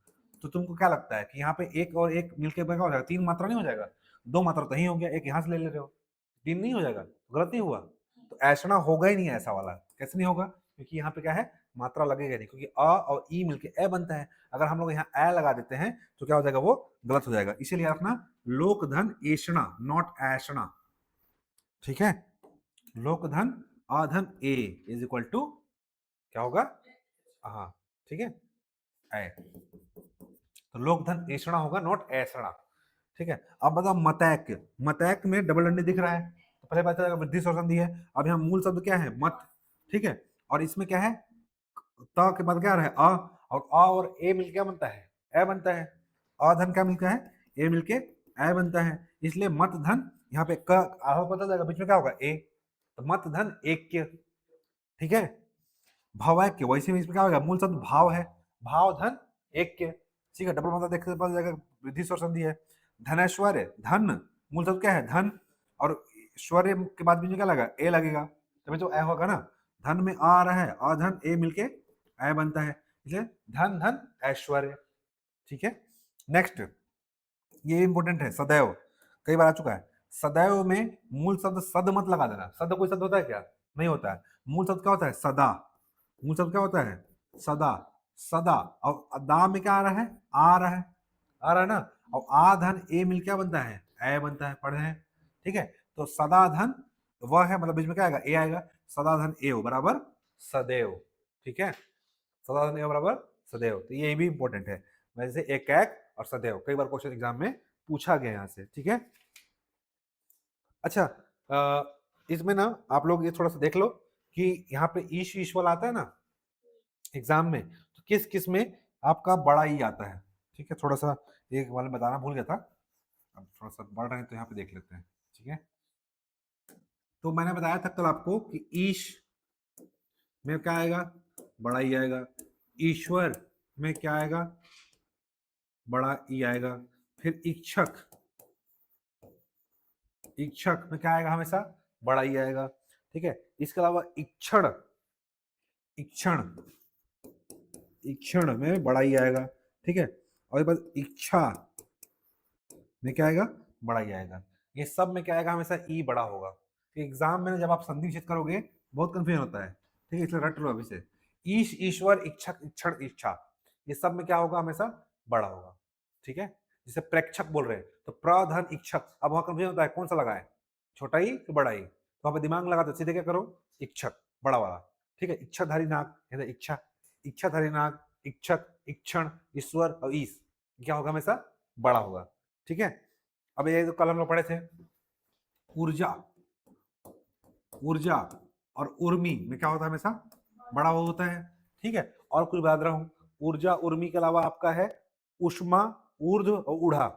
तो तुमको क्या लगता है कि यहाँ पे एक और एक मिलके क्या हो जाएगा, तीन मात्रा नहीं हो जाएगा, दो मात्रा तो ही हो गया, एक यहाँ से ले ले रहे हो, तीन नहीं हो जाएगा, गलत नहीं हुआ। तो ऐषणा होगा ही नहीं ऐसा वाला, कैसे नहीं होगा, क्योंकि यहाँ पे क्या है, मात्रा लगेगा नहीं, क्योंकि अ और ई मिलके ए बनता है। अगर हम लोग यहाँ ए लगा देते हैं तो क्या हो जाएगा, वो गलत हो जाएगा। इसीलिए रखना लोकधन एषणा, नॉट ऐषणा। ठीक है, लोकधन आधन ए इज इक्वल टू क्या होगा, हाँ ठीक है, ए। तो लोकधन एषणा होगा, नॉट ऐषणा। ठीक है, अब बताओ मतैक। मतैक में डबल डंडी दिख रहा है, तो पहले पता चलेगा वृद्धि स्वर संधि है। अब यहाँ मूल शब्द क्या है, मत। ठीक है, और इसमें क्या है, त के बाद क्या रहा है, अ, और अ और ए मिल क्या बनता है, ए बनता है। अ धन क्या मिलता है, ए मिलके ए बनता है, इसलिए मत धन यहाँ पे क आहो पता जाएगा, बीच में क्या होगा, ए, तो मत धन एक। ठीक है, भावैक्य वैसे में इसमें क्या होगा, मूल शब्द भाव है, भाव धन एक। ठीक है, डबल मतलब देखने पता जाएगा, वृद्धि स्वर संधि है। धनैश्वर्य, धन मूल शब्द क्या है, धन, और ऐश्वर्य के बाद बीच में क्या लगा, ए लगेगा, तभी तो ए होगा ना। धन में आ रहा है, अधन ए मिलके ए बनता है, इसलिए धन धन ऐश्वर्य। ठीक है, नेक्स्ट, ये इंपॉर्टेंट है, सदैव, कई बार आ चुका है। सदैव में मूल शब्द सद मत लगा देना, सद कोई शब्द होता है क्या, नहीं होता है। मूल शब्द क्या होता है, सदा। मूल शब्द क्या होता है, सदा। सदा, और दा में क्या आ रहा है, आ रहा है, आ रहा है ना, और आ धन ए मिल क्या बनता है, ए बनता है, पढ़े हैं। ठीक है, तो सदा धन वह है, मतलब बीच में क्या आएगा, ए आएगा, सदा धन ए बराबर सदैव। ठीक है, सदा धन ए बराबर सदैव, तो ये भी इंपॉर्टेंट है। वैसे एक एक और सदैव कई बार क्वेश्चन एग्जाम में पूछा गया यहाँ से। ठीक है, अच्छा, इसमें ना आप लोग ये थोड़ा सा देख लो कि यहाँ पे ईश ईश्वल आता है ना एग्जाम में, तो किस किस में आपका बड़ा ई आता है। ठीक है, थोड़ा सा एक वाले बताना भूल गया था, अब थोड़ा सा बढ़ रहे हैं तो यहाँ पे देख लेते हैं। ठीक है, तो मैंने बताया था कल आपको कि ईश में क्या आएगा, बड़ा ई आएगा। ईश्वर में क्या आएगा, बड़ा ई आएगा। फिर इच्छक, इच्छक में क्या आएगा, हमेशा बड़ा ई आएगा। ठीक है, इसके अलावा इक्षण, इक्षण, इक्षण में बड़ा ई आएगा। ठीक है, और इसके बाद इच्छा में क्या आएगा, बड़ा ई आएगा। ये सब में क्या आएगा, हमेशा ई बड़ा होगा। एग्जाम में जब आप संधि विच्छेद करोगे बहुत कंफ्यूजन होता है। ठीक है, इसलिए रट लो अभी से, ईश ईश्वर इच्छक इक्षण इच्छा, ये सब में क्या होगा, हमेशा बड़ा होगा। ठीक है, जिसे प्रेक्षक बोल रहे हैं, तो प्रधन इच्छक, अब वहां कंफ्यूजन होता है कौन सा लगाए, छोटा ही कि बड़ा ही, तो वहां पे दिमाग लगा दो, सीधे क्या करो, इच्छक बड़ा वाला। ठीक है, इच्छाधारी नाग, इच्छा, इच्छाधारी नाग, इच्छक, इक्षण, ईश्वर और ईश, क्या होगा, हमेशा बड़ा होगा। ठीक है, अब ये तो कल हम लोग पढ़े थे, ऊर्जा, ऊर्जा और उर्मी में क्या होता है, हमेशा बड़ा होता है। ठीक है, और कुछ याद रहा हूं, ऊर्जा उर्मी के अलावा आपका है उष्मा, ऊर्ध्व और ऊढ़ा।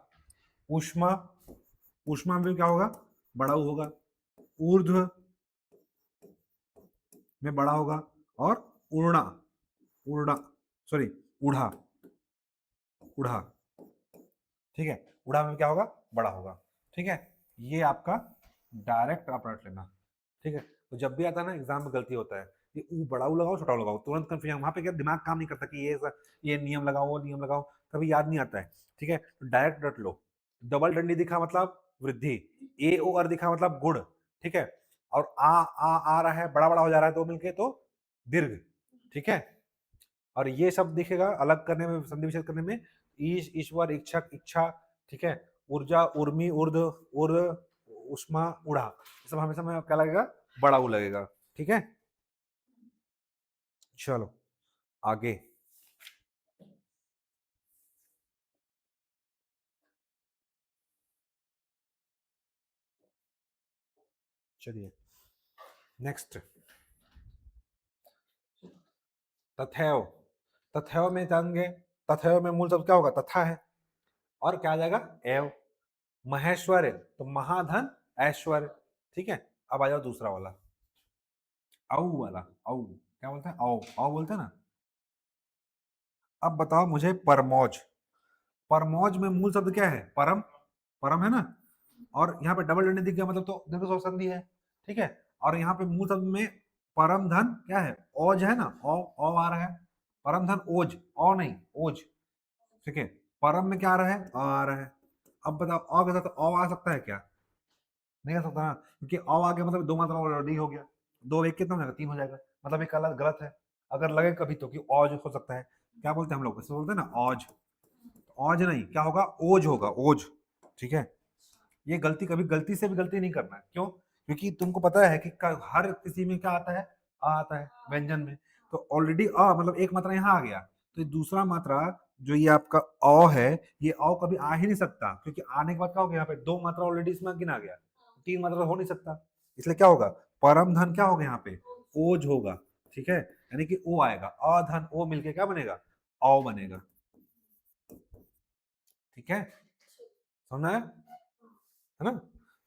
ऊष्मा, ऊष्मा में क्या होगा, बड़ा ऊ होगा। ऊर्ध्व में बड़ा होगा। और उड़ना, उड़ना सॉरी उड़ा, उड़ा, ठीक है, उड़ा में क्या होगा, बड़ा होगा। ठीक है, ये आपका डायरेक्ट आप रट लेना। ठीक है, तो जब भी आता है ना एग्जाम में गलती होता है, ये ऊ बड़ा ऊ लगाओ छोटा ऊ लगाओ, तुरंत कंफ्यूजन, वहां पे क्या दिमाग काम नहीं करता कि ये नियम लगाओ वो नियम लगाओ, कभी याद नहीं आता है। ठीक है, तो डायरेक्ट रट लो। डबल डंडी दिखा मतलब वृद्धि, ए ओ अर दिखा मतलब गुड़। ठीक है, और आ रहा है, बड़ा बड़ा हो जा रहा है दो मिलके तो दीर्घ। ठीक है, और ये शब्द दिखेगा अलग करने में, संधि विच्छेद करने में, ईश, ईश्वर, इच्छक, इच्छा। ठीक है, ऊर्जा, उर्मी, उर्द, उर्द, उष्मा, उड़ा, ये सब हमेशा में क्या लगेगा, बड़ा ऊ लगेगा। ठीक है, चलो आगे। चलिए नेक्स्ट, तथैव। तथैव में जानेंगे, तथैव में मूल शब्द क्या होगा, तथा है, और क्या आ जाएगा, एव। महेश्वर तो महाधन ऐश्वर्य। ठीक है, अब आ जाओ दूसरा वाला, औ वाला। औ क्या बोलते हैं, औ औ बोलते हैं ना। अब बताओ मुझे परमौज। परमौज में मूल शब्द क्या है, परम, परम है ना, और यहाँ पे डबल डंडे दिख गया मतलब तो दीर्घ स्वर संधि है। ठीक है, और यहाँ पे मूल शब्द में परम धन क्या है, ओज है ना, ओ आ रहा है, परम धन ओज, ओ नहीं ओज। ठीक है, परम में क्या आ रहा है, आ रहा है। अब बताओ अ के साथ ओ आ सकता है क्या, नहीं आ सकता ना, क्योंकि ओ आ गया मतलब दो मात्रा ऑलरेडी हो गया, दो एक कितना हो जाएगा, तीन हो जाएगा, मतलब एक अलग गलत है। अगर लगे कभी तो कि औज हो सकता है, क्या बोलते हैं हम लोग, इसको बोलते हैं ना औज। औज नहीं, क्या होगा, ओज होगा, ओज। ठीक है, ये गलती कभी गलती से भी गलती नहीं करना है, क्यों, क्योंकि तुमको पता है कि हर किसी में क्या आता है, आ आता है व्यंजन में, तो ऑलरेडी अ मतलब एक मात्रा यहाँ आ गया, तो ये दूसरा मात्रा जो ये आपका अ है, ये अ कभी आ ही नहीं सकता, क्योंकि आने के बाद क्या हो गया, यहाँ पे दो मात्रा ऑलरेडी इसमें गिना गया, तीन मात्रा हो नहीं सकता, इसलिए क्या होगा, परम धन क्या होगा यहाँ पे, ओज होगा। ठीक है, यानी कि ओ आएगा, अधन ओ मिलके क्या बनेगा, औ बनेगा। ठीक है, समझना है ना।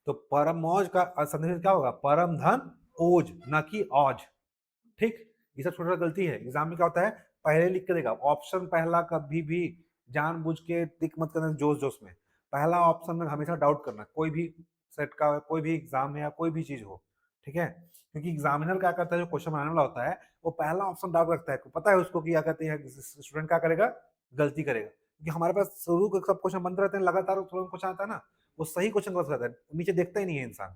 तो परम मौज का संदेश क्या होगा, परम धन ओज, ना कि औज। ठीक, ये सब छोटा गलती है, एग्जाम में क्या होता है, पहले लिख के देगा ऑप्शन पहला, कभी भी जानबूझ के टिक मत करना जोश जोश में, पहला ऑप्शन में हमेशा डाउट करना, कोई भी सेट का कोई भी एग्जाम है या कोई भी चीज हो। ठीक है, क्योंकि एग्जामिनर क्या करता है, जो क्वेश्चन बनाने वाला होता है, वो पहला ऑप्शन डाउट रखता है, पता है उसको कि क्या कहते हैं स्टूडेंट क्या करेगा, गलती करेगा, क्योंकि हमारे पास शुरू के सब क्वेश्चन बनते रहते हैं लगातार, क्वेश्चन आता है ना, वो सही क्वेश्चन गलत रहता है, नीचे देखता ही नहीं है इंसान।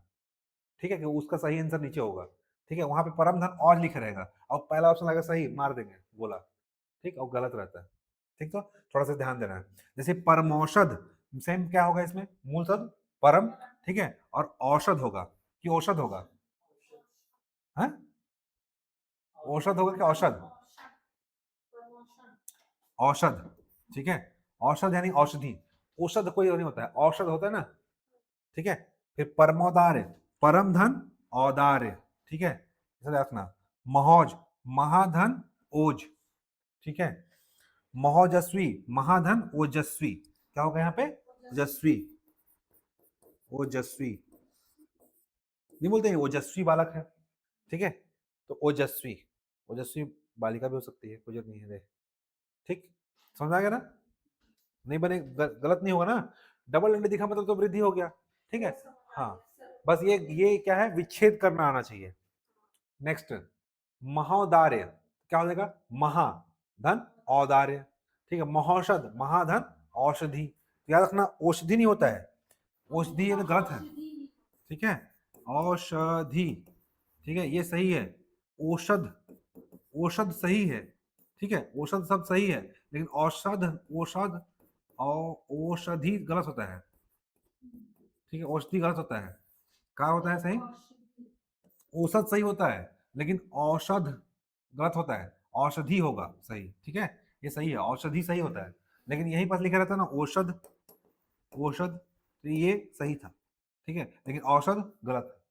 ठीक है, कि उसका सही आंसर नीचे होगा। ठीक है, वहां पे परम धन और लिखा रहेगा, और पहला ऑप्शन लगा सही मार देंगे बोला। ठीक, और गलत रहता है। ठीक, तो थोड़ा सा ध्यान देना है। जैसे परमौषध, सेम क्या होगा इसमें, मूल शब्द परम, ठीक है, और औषध होगा कि औषध होगा, है औषध होगा कि औषध, औषध। ठीक है, औषध यानी औषधि, औषध कोई नहीं होता है, औषध होता है ना। ठीक है, फिर परमोदार्य, परम धन औदार्य। ठीक है, इसे रखना। महौज, महाधन ओज। ठीक है, महोजस्वी, महाधन ओजस्वी, क्या होगा यहाँ पे, ओजस्वी, ओजस्वी नहीं बोलते हैं, ओजस्वी बालक है। ठीक है, तो ओजस्वी, ओजस्वी बालिका भी हो सकती है, कोई जरूरत नहीं है। ठीक, समझ आ गया ना, नहीं बने गलत नहीं होगा ना, डबल अंडे दिखा मतलब तो वृद्धि हो गया। ठीक है, हाँ, बस ये क्या है, विच्छेद करना आना चाहिए। नेक्स्ट, महोदार्य, क्या हो जाएगा, महा धन औदार्य। ठीक है, महौषध, महाधन औषधि, याद रखना औषधि नहीं होता है, औषधि ये तो गलत है। ठीक है, औषधि, ठीक है, ये सही है, औषध, औषध सही है। ठीक है, औषध सब सही है, लेकिन औषध, औषध और औषधि गलत होता है। ठीक है, औषधि गलत होता है, क्या होता है सही, औषध सही होता है, लेकिन औषध गलत होता है, औषधि होगा सही। ठीक है, ये सही है, औषधि सही होता है, लेकिन यही पास लिखा रहता है ना औषध, औषध, तो ये सही था। ठीक है, लेकिन औषध गलत है।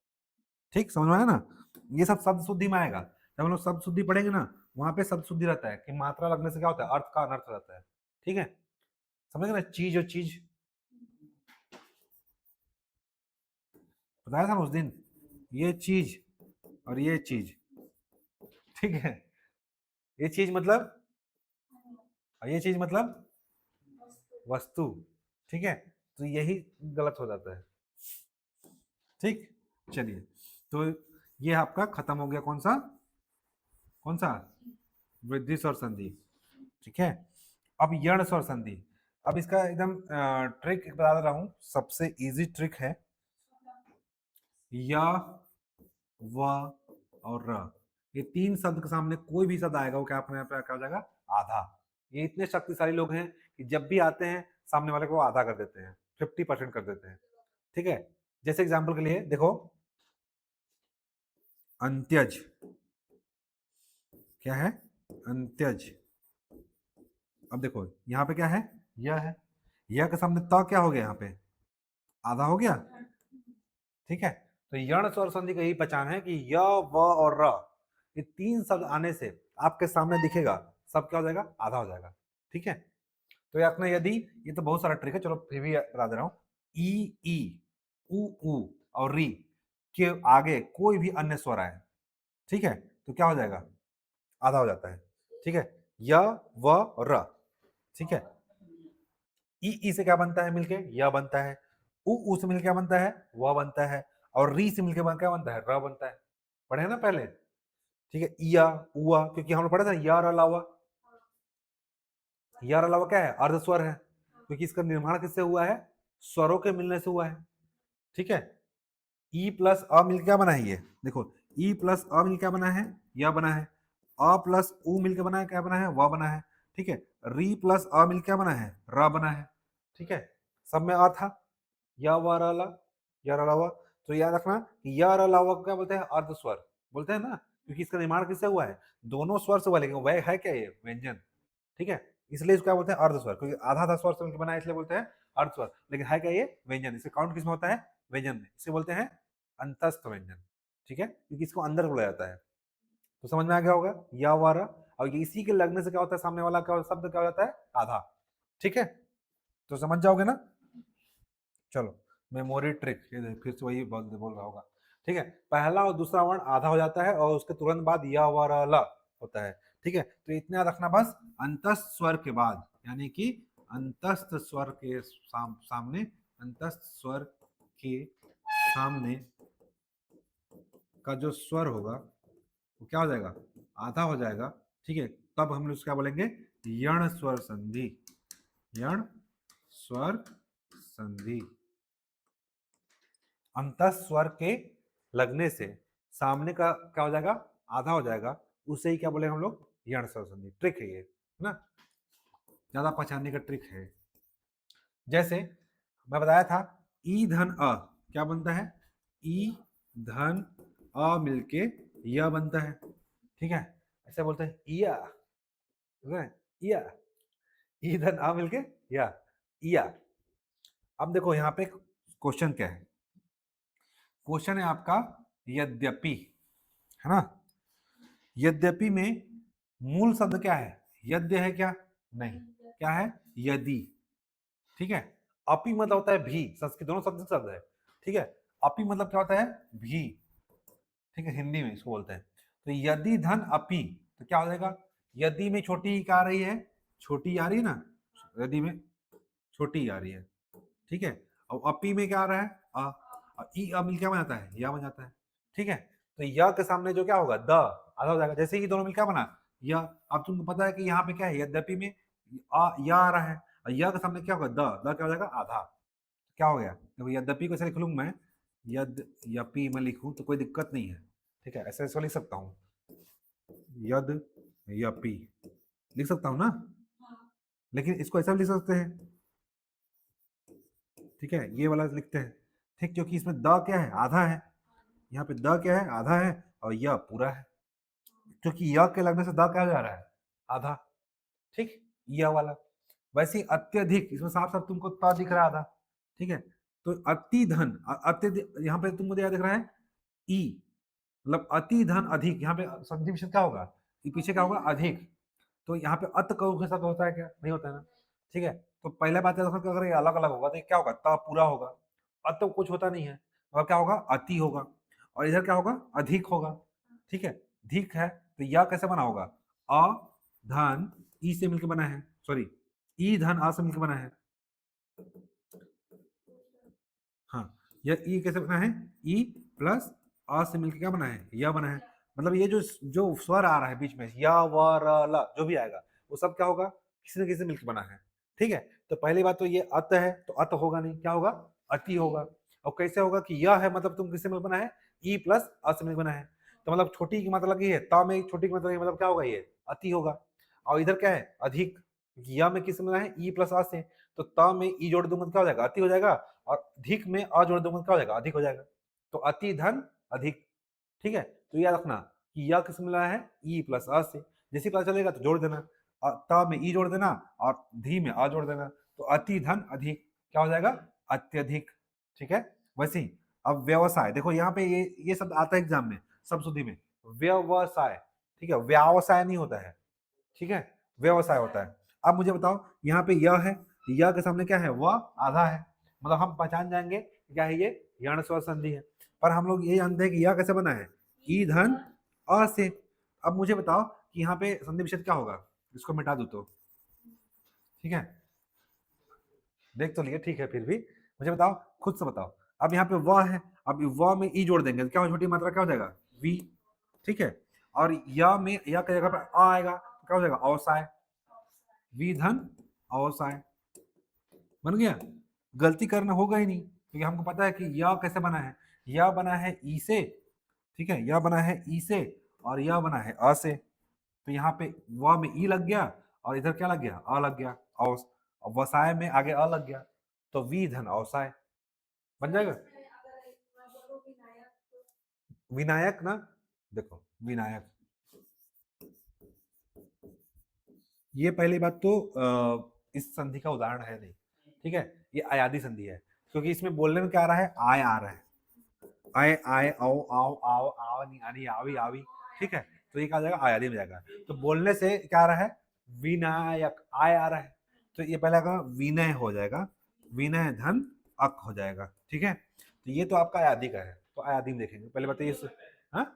ठीक, समझ में आया ना, ये सब शब्द शुद्धि में आएगा, जब हम लोग शब्द शुद्धि पढ़ेंगे ना, वहां पे शब्द शुद्धि रहता है कि मात्रा लगने से क्या होता है, अर्थ का अनर्थ रहता है। ठीक है, समझ गए ना, चीज और चीज बताया था ना उस दिन, ये चीज और ये चीज, ठीक है। ये चीज मतलब, और ये चीज मतलब वस्तु, ठीक है। तो यही गलत हो जाता है, ठीक। चलिए, तो ये आपका खत्म हो गया, कौन सा, कौन सा, वृद्धि स्वर संधि, ठीक है। अब यण स्वर संधि, अब इसका एकदम ट्रिक बता दे रहा हूं, सबसे इजी ट्रिक है। या, व और र, ये तीन शब्द के सामने कोई भी शब्द आएगा वो क्या अपने आप क्या हो जाएगा, आधा। ये इतने शक्तिशाली लोग हैं कि जब भी आते हैं सामने वाले को आधा कर देते हैं, 50% कर देते हैं, ठीक है। जैसे एग्जाम्पल के लिए देखो, अंत्यज, क्या है, अंत्यज। अब देखो यहाँ पे क्या है, यह है, यह के सामने त क्या हो गया, यहाँ पे आधा हो गया, ठीक है। तो यण स्वर संधि का यही पहचान है कि य, व और र, ये तीन शब्द आने से आपके सामने दिखेगा, सब क्या हो जाएगा, आधा हो जाएगा, ठीक है। तो ये अपना यदि, ये तो बहुत सारा ट्रिक है, चलो फिर भी बता दे रहा हूं, ई, ई, उ और री के आगे कोई भी अन्य स्वर आए, ठीक है, तो क्या हो जाएगा, आधा हो जाता है, ठीक है। य, व और र, ठीक है। ई से क्या बनता है मिलके, य बनता है। उ से मिलके क्या बनता है, व बनता है। और री से मिलके क्या बनता है, र बनता है। पढ़े ना पहले, ठीक है। इया, उआ, क्योंकि हम लोग पढ़े थे यार अलावा, यार अलावा क्या है, अर्ध स्वर है, क्योंकि इसका निर्माण किससे हुआ है, स्वरों के मिलने से हुआ है, ठीक है। ई प्लस अ मिलकर क्या बना है, ये देखो, ई प्लस अ मिलकर क्या बना है, यह बना है। अ प्लस उ मिलकर बना है, क्या बना है, वह बना है, ठीक है। री प्लस अ मिलकर क्या बना है, र बना है, ठीक है। सब में अ था, या वर अला, यार अलावा। तो याद रखना, यार अलावा क्या बोलते हैं, अर्ध स्वर बोलते हैं ना, क्योंकि इसका निर्माण किससे हुआ है, दोनों स्वर से हुआ, लेकिन वह है क्या, ये व्यंजन, ठीक है। इसलिए इसको क्या बोलते हैं, अर्ध स्वर, क्योंकि आधा आधा स्वर से मिलकर बना है, इसलिए बोलते हैं अर्ध स्वर, लेकिन है क्या ये व्यंजन। इसे काउंट किसमें होता है, व्यंजन में, इसे बोलते हैं अंतस्थ व्यंजन, ठीक है, क्योंकि इसको अंदर बोला जाता है। तो समझ में आ गया होगा, या वारा, और इसी के लगने से क्या होता है, सामने वाला क्या शब्द क्या हो जाता है, आधा, ठीक है। तो समझ जाओगे ना। चलो, मेमोरी ट्रिक, ये फिर से वही बोल रहा होगा, ठीक है। पहला और दूसरा वर्ण आधा हो जाता है और उसके तुरंत बाद या वर ला होता है, ठीक है। तो इतना रखना बस, अंतस्थ स्वर के बाद, यानी कि अंतस्थ स्वर के सामने, अंतस्थ स्वर के सामने का जो स्वर होगा वो क्या हो जाएगा, आधा हो जाएगा, ठीक है। तब हम लोग क्या बोलेंगे, यण स्वर संधि, यण स्वर संधि। अंतस्थ स्वर के लगने से सामने का क्या हो जाएगा, आधा हो जाएगा, उसे ही क्या बोले हम लोग, यण स्वर संधि। ट्रिक है ये ना, ज्यादा पहचानने का ट्रिक है। जैसे मैं बताया था, ई धन अ क्या बनता है, ई धन अ मिलके य बनता है, ठीक है। ऐसे बोलते हैं इया, इया, ई धन अ मिलके या, इया। अब देखो यहाँ पे क्वेश्चन क्या है, क्वेश्चन है आपका यद्यपि, है ना। यद्यपि में मूल शब्द क्या है, यद्य है क्या, नहीं, क्या है, यदि, ठीक है। अपि मतलब होता है भी, संस्कृत दोनों शब्द है, ठीक है। अपि मतलब क्या होता है, भी, ठीक है, हिंदी में इसको बोलते हैं। तो यदि धन अपि, तो क्या हो जाएगा, यदि में छोटी क्या आ रही है, छोटी आ रही है ना, यदि में छोटी आ रही है, ठीक है। और अपी में क्या आ रहा है, अ, और ई अब मिल क्या बन जाता है, या बन जाता है, ठीक है। तो या के सामने जो क्या होगा, द आधा हो जाएगा, जैसे ही दोनों मिल क्या बना, या। अब तुमको पता है कि यहाँ पे क्या है, यद्यपि में या आ रहा है, और या के सामने क्या होगा, द क्या हो जाएगा, आधा, क्या हो गया, देखो यद्यपि को ऐसे लिख लूँ मैं, यद यपि मैं लिखूं तो कोई दिक्कत नहीं है, ठीक है, ऐसे ऐसे लिख सकता हूँ, यद यपि लिख सकता हूँ ना, लेकिन इसको ऐसा भी लिख सकते हैं, ठीक है, ये वाला लिखते हैं, ठीक, क्योंकि इसमें द क्या है, आधा है, यहाँ पे द क्या है, आधा है, और यह पूरा है, क्योंकि य के लगने से द क्या जा रहा है, आधा, ठीक, यह वाला। वैसे ही अत्यधिक, इसमें साफ साफ तुमको त दिख रहा है आधा, ठीक है। तो अति धन, अत्यधिक यहाँ पे तुमको दिख रहा है ई, मतलब अति धन अधिक, यहाँ पे संधि विच्छेद क्या होगा, पीछे क्या होगा, अधिक। तो यहाँ पे अत के साथ होता है क्या, नहीं होता है ना, ठीक है। तो पहले बात है कि अगर ये अलग अलग होगा तो ये क्या होगा, त पूरा होगा। अत तो कुछ होता नहीं है, और क्या होगा, अति होगा। और इधर क्या होगा, अधिक होगा। ठीक है, धिक है तो यह कैसे बना होगा, अ धन ई से मिलकर बना है, सॉरी ई धन आ से मिलकर बना है। हाँ, यह ई कैसे बना है, ई प्लस आ से मिलकर क्या बना है, यह बना है। मतलब ये जो जो स्वर आ रहा है बीच में, या व र ल जो भी आएगा वो सब क्या होगा, किसी न किसी से मिलकर बना है। ठीक है, तो पहली बात तो ये अत है, तो अत होगा नहीं, क्या होगा, अति होगा। और कैसे होगा कि यह है, मतलब तुम किससे मिलकर बना है, ई प्लस आ से मिलकर बना है। तो मतलब छोटी की मतलब ये है, ता में छोटी की मतलब क्या होगा, ये अति होगा। और इधर क्या है, अधिक, या में किससे मिला है, ई प्लस आ से, तो ता में ई जोड़ दूंगा तो क्या हो जाएगा, अति हो जाएगा। और धिक में अ जोड़ दूंगा क्या हो जाएगा, अधिक हो जाएगा। तो अति धन अधिक। ठीक है, तो याद रखना कि यह किस मिला है, ई प्लस अ से। जैसे पता चलेगा तो जोड़ देना, त में ई जोड़ देना और धी में अ जोड़ देना, तो अति धन अधिक क्या हो जाएगा, अत्यधिक। ठीक है, वैसे ही अब व्यवसाय देखो, यहाँ पे ये शब्द आता है एग्जाम में, सब शुद्धि में, व्यवसाय। ठीक है, व्यवसाय नहीं होता है, ठीक है, व्यवसाय होता है। अब मुझे बताओ, यहाँ पे यह है, यह के सामने क्या है, वह आधा है, मतलब हम पहचान जाएंगे क्या है, ये यण स्वर संधि है। पर हम लोग ये जानते हैं कि यह कैसे बना है, ई धन अ से। अब मुझे बताओ कि यहाँ पे संधि विच्छेद क्या होगा, इसको मिटा दू तो, ठीक है, देख तो लिए, ठीक है, फिर भी मुझे बताओ, खुद से बताओ। अब यहाँ पे वह है, अब वह में ई जोड़ देंगे तो क्या हो, छोटी मात्रा क्या हो जाएगा, वी। ठीक है, और या में या की जगह पर आ आएगा तो क्या हो जाएगा, अवसाय, वी धन अवसाय। बन गया, गलती करना होगा ही नहीं, क्योंकि हमको पता है कि यह कैसे बना है, यह बना है ई से, ठीक है, यह बना है ई से, और यह बना है अ से। तो यहाँ पे व में ई लग गया और इधर क्या लग गया, अ लग गया, और वसाय में आगे अ लग गया, तो वी धन अवसाय बन जाएगा। विनायक ना, देखो विनायक, ये पहली बात तो इस संधि का उदाहरण है नहीं, ठीक है, ये अयादी संधि है, क्योंकि इसमें बोलने में क्या आ रहा है, आय आ रहा है, आए आए आओ आओ आओ आओ नहीं आनी आवी आवी। ठीक है, तो ये क्या आ जाएगा, आयादी में जाएगा। तो बोलने से क्या आ रहा है, विनायक, आय आ रहा है, तो ये पहले का विनय हो जाएगा, विनय धन अक हो जाएगा। ठीक है, तो ये तो आपका अयादी का है, तो अयादी में देखेंगे, पहले बताइए। हाँ,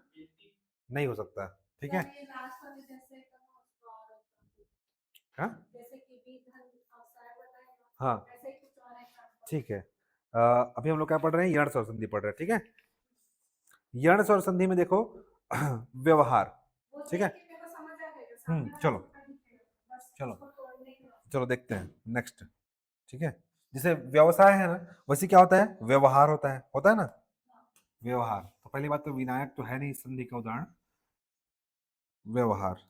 नहीं हो सकता, ठीक है, हाँ हाँ, ठीक है। अभी हम लोग क्या पढ़ रहे हैं, यण स्वर संधि पढ़ रहे हैं, ठीक है। यण स्वर संधि में देखो व्यवहार, ठीक है, चलो चलो चलो देखते हैं नेक्स्ट। ठीक है, जैसे व्यवसाय है ना, वैसे क्या होता है, व्यवहार होता है ना, व्यवहार। तो पहली बात तो विनायक तो है नहीं संधि का उदाहरण, व्यवहार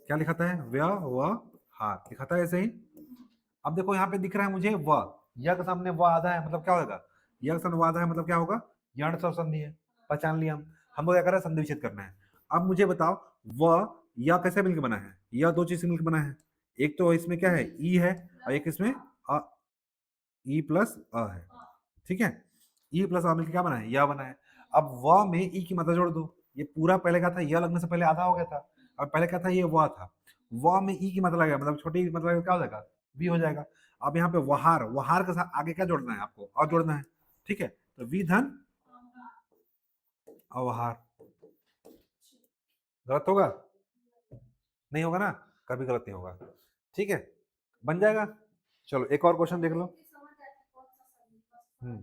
क्या लिखा था है, व्यवहार लिखा था ऐसे ही। अब देखो यहाँ पे दिख रहा है मुझे व, य के सामने व आधा है, मतलब क्या होगा, य के सामने व आधा है, मतलब क्या होगा, यण स्वर संधि है, पहचान लिया हम लोग क्या कर रहे हैं, संधि विच्छेद करना है। अब मुझे बताओ, व या कैसे मिलकर बना है, यह दो चीज से मिलकर बना है, एक तो इसमें क्या है, ई है, और एक इसमें अ, ई प्लस अ है। ठीक है, ई प्लस अ मिलकर क्या बना है, यह बना है। अब व में ई की मात्रा जोड़ दो, ये पूरा पहले का था, यह लगने से पहले आधा हो गया था, और पहले क्या था, ये व था, व में ई की मात्रा लगा, मतलब छोटी की मात्रा क्या हो जाएगा, वी हो जाएगा। अब यहाँ पे वहार, वहार के साथ आगे क्या जोड़ना है आपको, और जोड़ना है। ठीक है, तो वी धन अवहार, गलत होगा, नहीं होगा ना, कभी गलत नहीं होगा। ठीक है, बन जाएगा। चलो एक और क्वेश्चन देख लो। हम्म,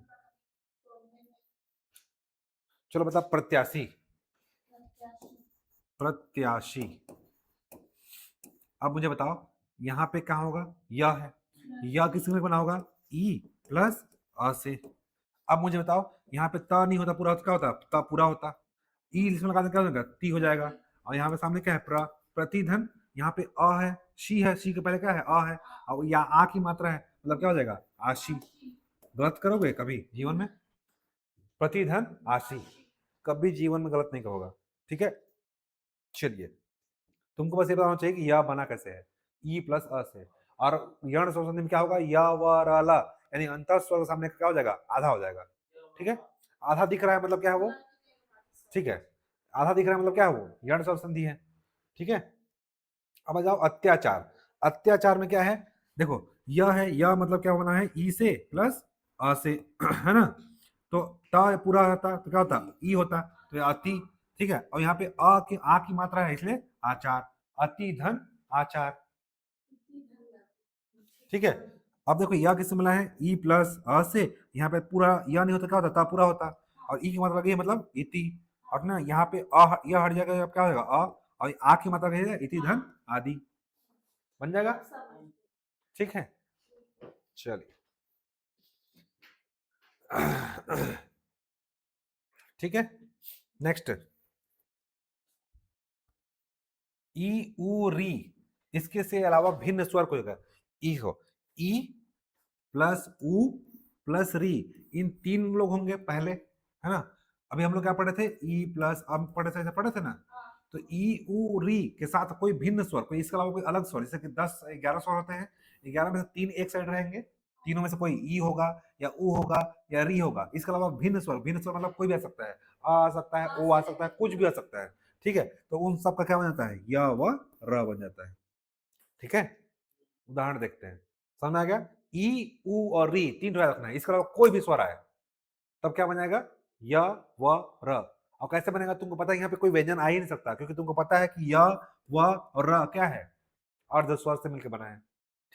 चलो बता, प्रत्याशी, प्रत्याशी। अब मुझे बताओ, यहाँ पे क्या होगा, यह है, यह किस में बना होगा, ई प्लस अ से। अब मुझे बताओ, यहाँ पे त नहीं होता पूरा, तो क्या होता, त पूरा होता, ई इसमें लगा क्या हो जाएगा, ती हो जाएगा। और यहाँ पे सामने क्या है, प्रतिधन, यहाँ पे अ है, शी है, शी के पहले क्या है, अ है, और या आ की मात्रा है, मतलब क्या हो जाएगा, आशी। गलत करोगे कभी जीवन में, प्रतिधन आशी, कभी जीवन में गलत नहीं कहोगा। ठीक है, चलिए, तुमको बस ये बताना चाहिए कि यह बना कैसे है, ई प्लस अ से। और यण स्वर संधि में क्या होगा, या व र ल, यानी अंतर स्वर के सामने क्या हो जाएगा, आधा हो जाएगा। ठीक है, आधा दिख रहा है मतलब क्या है वो, ठीक है, आधा दिख रहा है मतलब क्या है वो, यण स्वर संधि है। ठीक है, अब आ जाओ अत्याचार। अत्याचार में क्या है, देखो यह है, यह मतलब क्या बना है, ई से प्लस अ से है ना, तो ता पूरा होता तो क्या होता, ई होता, तो ये अति। ठीक है, और यहाँ पे आ की मात्रा है इसलिए आचार, अति धन आचार। ठीक है, अब देखो यह किससे मिला है, ई प्लस अ से, यहाँ पे पूरा यह नहीं होता क्या होता, ता पूरा होता, और ई की मात्रा लगी है मतलब इति, और ना यहाँ पे यह हट जाएगा, अब क्या होगा और आ की मात्रा लगी है इति धन आदि, बन जाएगा। ठीक है, चलिए। ठीक है, नेक्स्ट, ई उ री, इसके से अलावा भिन्न स्वर कोई होगा, ई हो, ई प्लस उ प्लस री, इन तीन लोग होंगे पहले, है ना। अभी हम लोग क्या पढ़े थे, ई प्लस, अब पढ़े थे, ऐसे पढ़े थे ना। तो ई उ री के साथ कोई भिन्न स्वर, कोई इसके अलावा कोई अलग स्वर, जैसे कि 10 11 स्वर होते हैं, 11 में से 3 एक साइड रहेंगे, तीनों में से कोई ई होगा या उ होगा या री होगा, इसके अलावा भिन्न स्वर, भिन्न स्वर मतलब कोई भी आ सकता है, आ सकता है, ओ आ सकता है, कुछ भी आ सकता है। ठीक है, तो उन सब का क्या बन जाता है, य व र बन जाता है। ठीक है, उदाहरण देखते हैं, समझ में आ गया। ई उ और री तीन रखना है, इसके अलावा कोई भी स्वर आए तब क्या बन जाएगा, य व र। और कैसे बनेगा तुमको पता है, यहाँ पे कोई व्यंजन आ ही नहीं सकता, क्योंकि तुमको पता है कि य व और र क्या है, अर्ध स्वर से मिलकर बना है।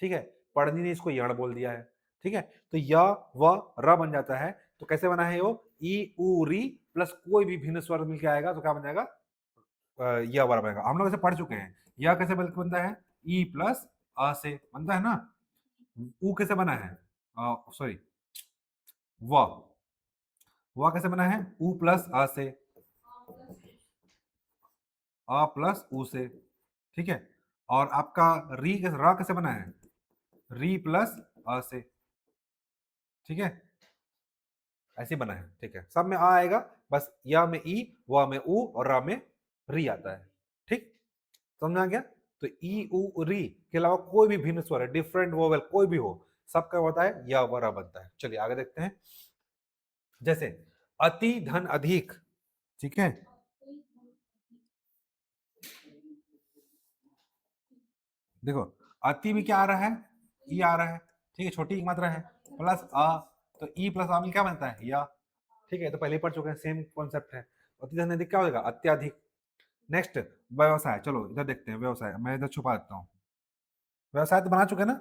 ठीक है, पढ़नी ने इसको यण बोल दिया है। ठीक है, तो य व र बन जाता है, तो कैसे बना है वो, ई उ री प्लस कोई भी भिन्न स्वर मिलकर आएगा तो क्या बन जाएगा, य वाला बनेगा। हम लोग ऐसे पढ़ चुके हैं, यह कैसे बनता है, ई प्लस अ से बनता है ना, उ कैसे बना है, सॉरी, व कैसे बना है, उ प्लस अ से, अ प्लस उ से। ठीक है, और आपका री र कैसे बना है, री प्लस अ से। ठीक है, ऐसे बना है। ठीक है, सब में आ आएगा, बस या में ई, व में उ और र में री आता है। ठीक, समझ में आ गया। तो ई उ री के अलावा कोई भी भिन्न स्वर है, डिफरेंट वोवेल कोई भी हो, सबका होता है या व र बनता है। चलिए आगे देखते हैं, जैसे अति धन अधिक। ठीक है, देखो अति में क्या आ रहा है, ई आ रहा है। ठीक है, छोटी मात्रा है, प्लस अ, तो ई प्लस आ में क्या बनता है, या। ठीक है, तो पहले ही पढ़ चुके हैं, सेम कॉन्सेप्ट है। अति धन अधिक क्या होगा, अत्याधिक। नेक्स्ट, व्यवसाय, चलो इधर देखते हैं, व्यवसाय मैं इधर छुपा देता हूँ, व्यवसाय तो बना चुके हैं ना,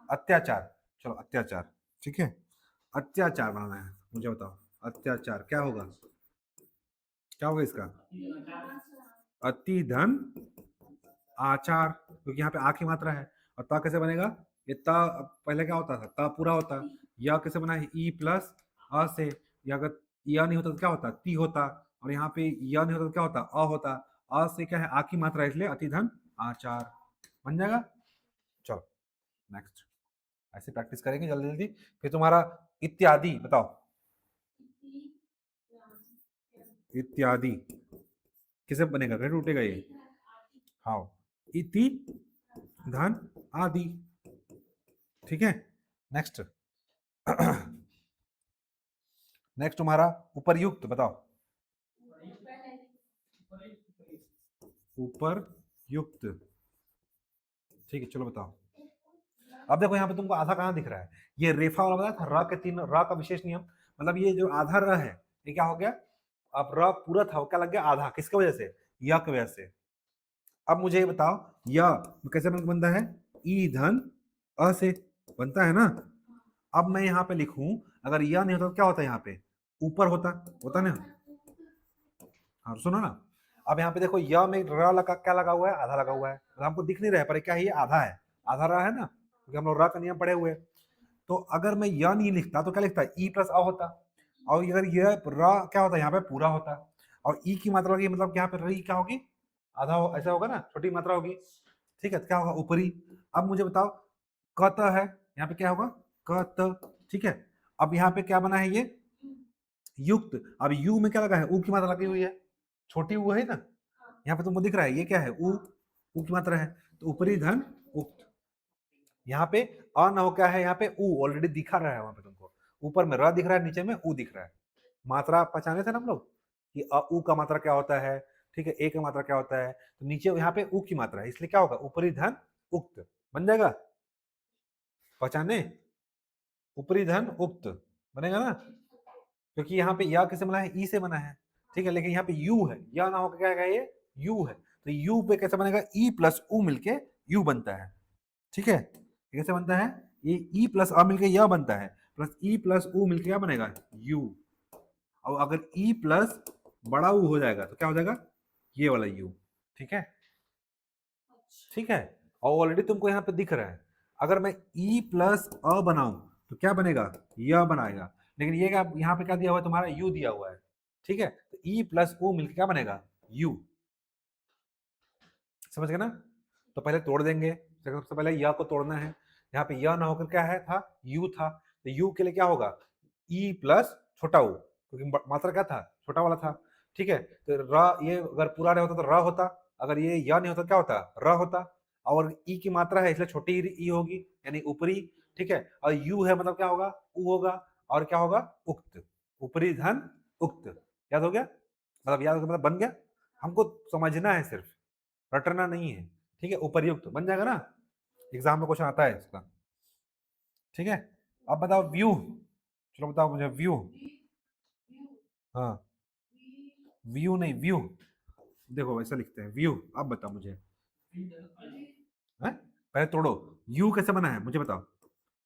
अत्याचार, चलो अत्याचार। ठीक है, अत्याचार बनाना है, मुझे बताओ अत्याचार क्या होगा, क्या होगा इसका, अति धन आचार, क्योंकि यहाँ पे आ की मात्रा है, और ता कैसे बनेगा, ये ता पहले क्या होता था, ता पूरा होता, या कैसे बना है, ई प्लस अ से, या अगर या नहीं होता तो क्या होता, ती होता, और यहाँ पे या नहीं होता तो क्या होता, अ होता, अ से क्या है, आ की मात्रा, इसलिए अति धन आचार बन जाएगा। चलो नेक्स्ट, ऐसे प्रैक्टिस करेंगे जल्दी जल्दी, फिर तुम्हारा इत्यादि बताओ, इत्यादि किसे बनेगा, कैसे टूटेगा ये, हाँ, इति धन आदि। ठीक है, नेक्स्ट, नेक्स्ट तुम्हारा उपरयुक्त बताओ, ऊपर युक्त। ठीक है, चलो बताओ। अब देखो यहाँ पे तुमको आधा कहाँ दिख रहा है, ये रेफा वाला बताया था, र के तीन, र का विशेष नियम, मतलब ये जो आधा र है, ये क्या हो गया, अब र पूरा था, क्या लग गया आधा, किसके वजह से, य की वजह से। अब मुझे ये बताओ, य कैसे बनता है, ई धन अ से बनता है ना। अब मैं यहाँ पे लिखूं, अगर यह नहीं होता तो क्या होता है, यहाँ पे ऊपर होता ना। हाँ सुनो ना, अब यहाँ पे देखो य में र लगा, क्या लगा हुआ है, आधा लगा हुआ है, तो हमको दिख नहीं रहा है, पर क्या है, ये आधा है, आधा र है ना, क्योंकि हम लोग र का नियम पढ़े हुए। तो अगर मैं य नहीं लिखता तो क्या लिखता, ई प्लस अ होता, और अगर ये र क्या होता, यहाँ पे पूरा होता, और ई की मात्रा होगी, मतलब यहाँ पे री क्या होगी, आधा ऐसा होगा ना, छोटी मात्रा होगी। ठीक है, तो क्या होगा, ऊपरी। अब मुझे बताओ, कत है, यहाँ पे क्या होगा, कत। ठीक है, अब यहाँ पे क्या बना है, ये युक्त, अब यू में क्या लगा है, ऊ की मात्रा लगी हुई है, छोटी ऊ है ना, यहाँ पे तुमको दिख रहा है, ये क्या है, ऊ की मात्रा है, तो ऊपरी धन उक्त। यहाँ पे अ न हो, क्या है, यहाँ पे ऊ ऑलरेडी दिखा रहा है, वहां पे तुमको ऊपर में र दिख रहा है, नीचे में ऊ दिख रहा है। मात्रा पहचाने थे ना हम लोग, कि ऊ का मात्रा क्या होता है। ठीक है, ए का मात्रा क्या होता है, तो नीचे यहाँ पे ऊ की मात्रा है, इसलिए क्या होगा, ऊपरी धन उक्त बन जाएगा। पहचाने, ऊपरी धन उक्त बनेगा ना, क्योंकि यहाँ पे या किसे बना है, ई से बना है, ठीक है, लेकिन यहाँ पे यू है, या ना होकर क्या है, ये यू है, तो यू पे कैसे बनेगा, ई प्लस ऊ मिलके यू बनता है, ठीक है, कैसे बनता है, ये ई प्लस आ मिलके या बनता है, प्लस ई प्लस ऊ मिलके क्या बनेगा, यू। और अगर ई प्लस बड़ा ऊ हो जाएगा तो क्या हो जाएगा, ये वाला यू, ठीक है, ठीक है। और ऑलरेडी तुमको यहाँ पे दिख रहा है, अगर मैं ई प्लस अ बनाऊं तो क्या बनेगा, यह बनाएगा, लेकिन ये क्या यहाँ पे क्या दिया हुआ है, तुम्हारा यू दिया हुआ है, ठीक है, तो ई प्लस ऊ मिलकर क्या बनेगा, यू, समझ गए ना। तो पहले तोड़ देंगे, सबसे पहले यह को तोड़ना है, यहाँ पे यह ना होकर क्या है था, यू था, तो यू के लिए क्या होगा, ई प्लस छोटा ऊ, क्योंकि मात्रा क्या था, छोटा वाला था, ठीक है, तो र ये अगर पूरा रह होता तो र होता, अगर ये या नहीं होता क्या होता, र होता, और ई की मात्रा है इसलिए छोटी ई होगी, यानी ऊपरी, ठीक है, और यू है मतलब क्या होगा, ऊ होगा, और क्या होगा, उक्त, ऊपरी धन उक्त, याद हो गया, मतलब याद हो गया, मतलब बन गया, हमको समझना है सिर्फ, रटना नहीं है, ठीक है, उपर्युक्त बन जाएगा ना, एग्जाम में क्वेश्चन आता है इसका, ठीक है। अब बताओ व्यू, चलो बताओ मुझे व्यू, हाँ, व्यू नहीं व्यू, देखो ऐसा लिखते हैं व्यू, अब बताओ मुझे, है, पहले तोड़ो, यू कैसे बना है मुझे बताओ,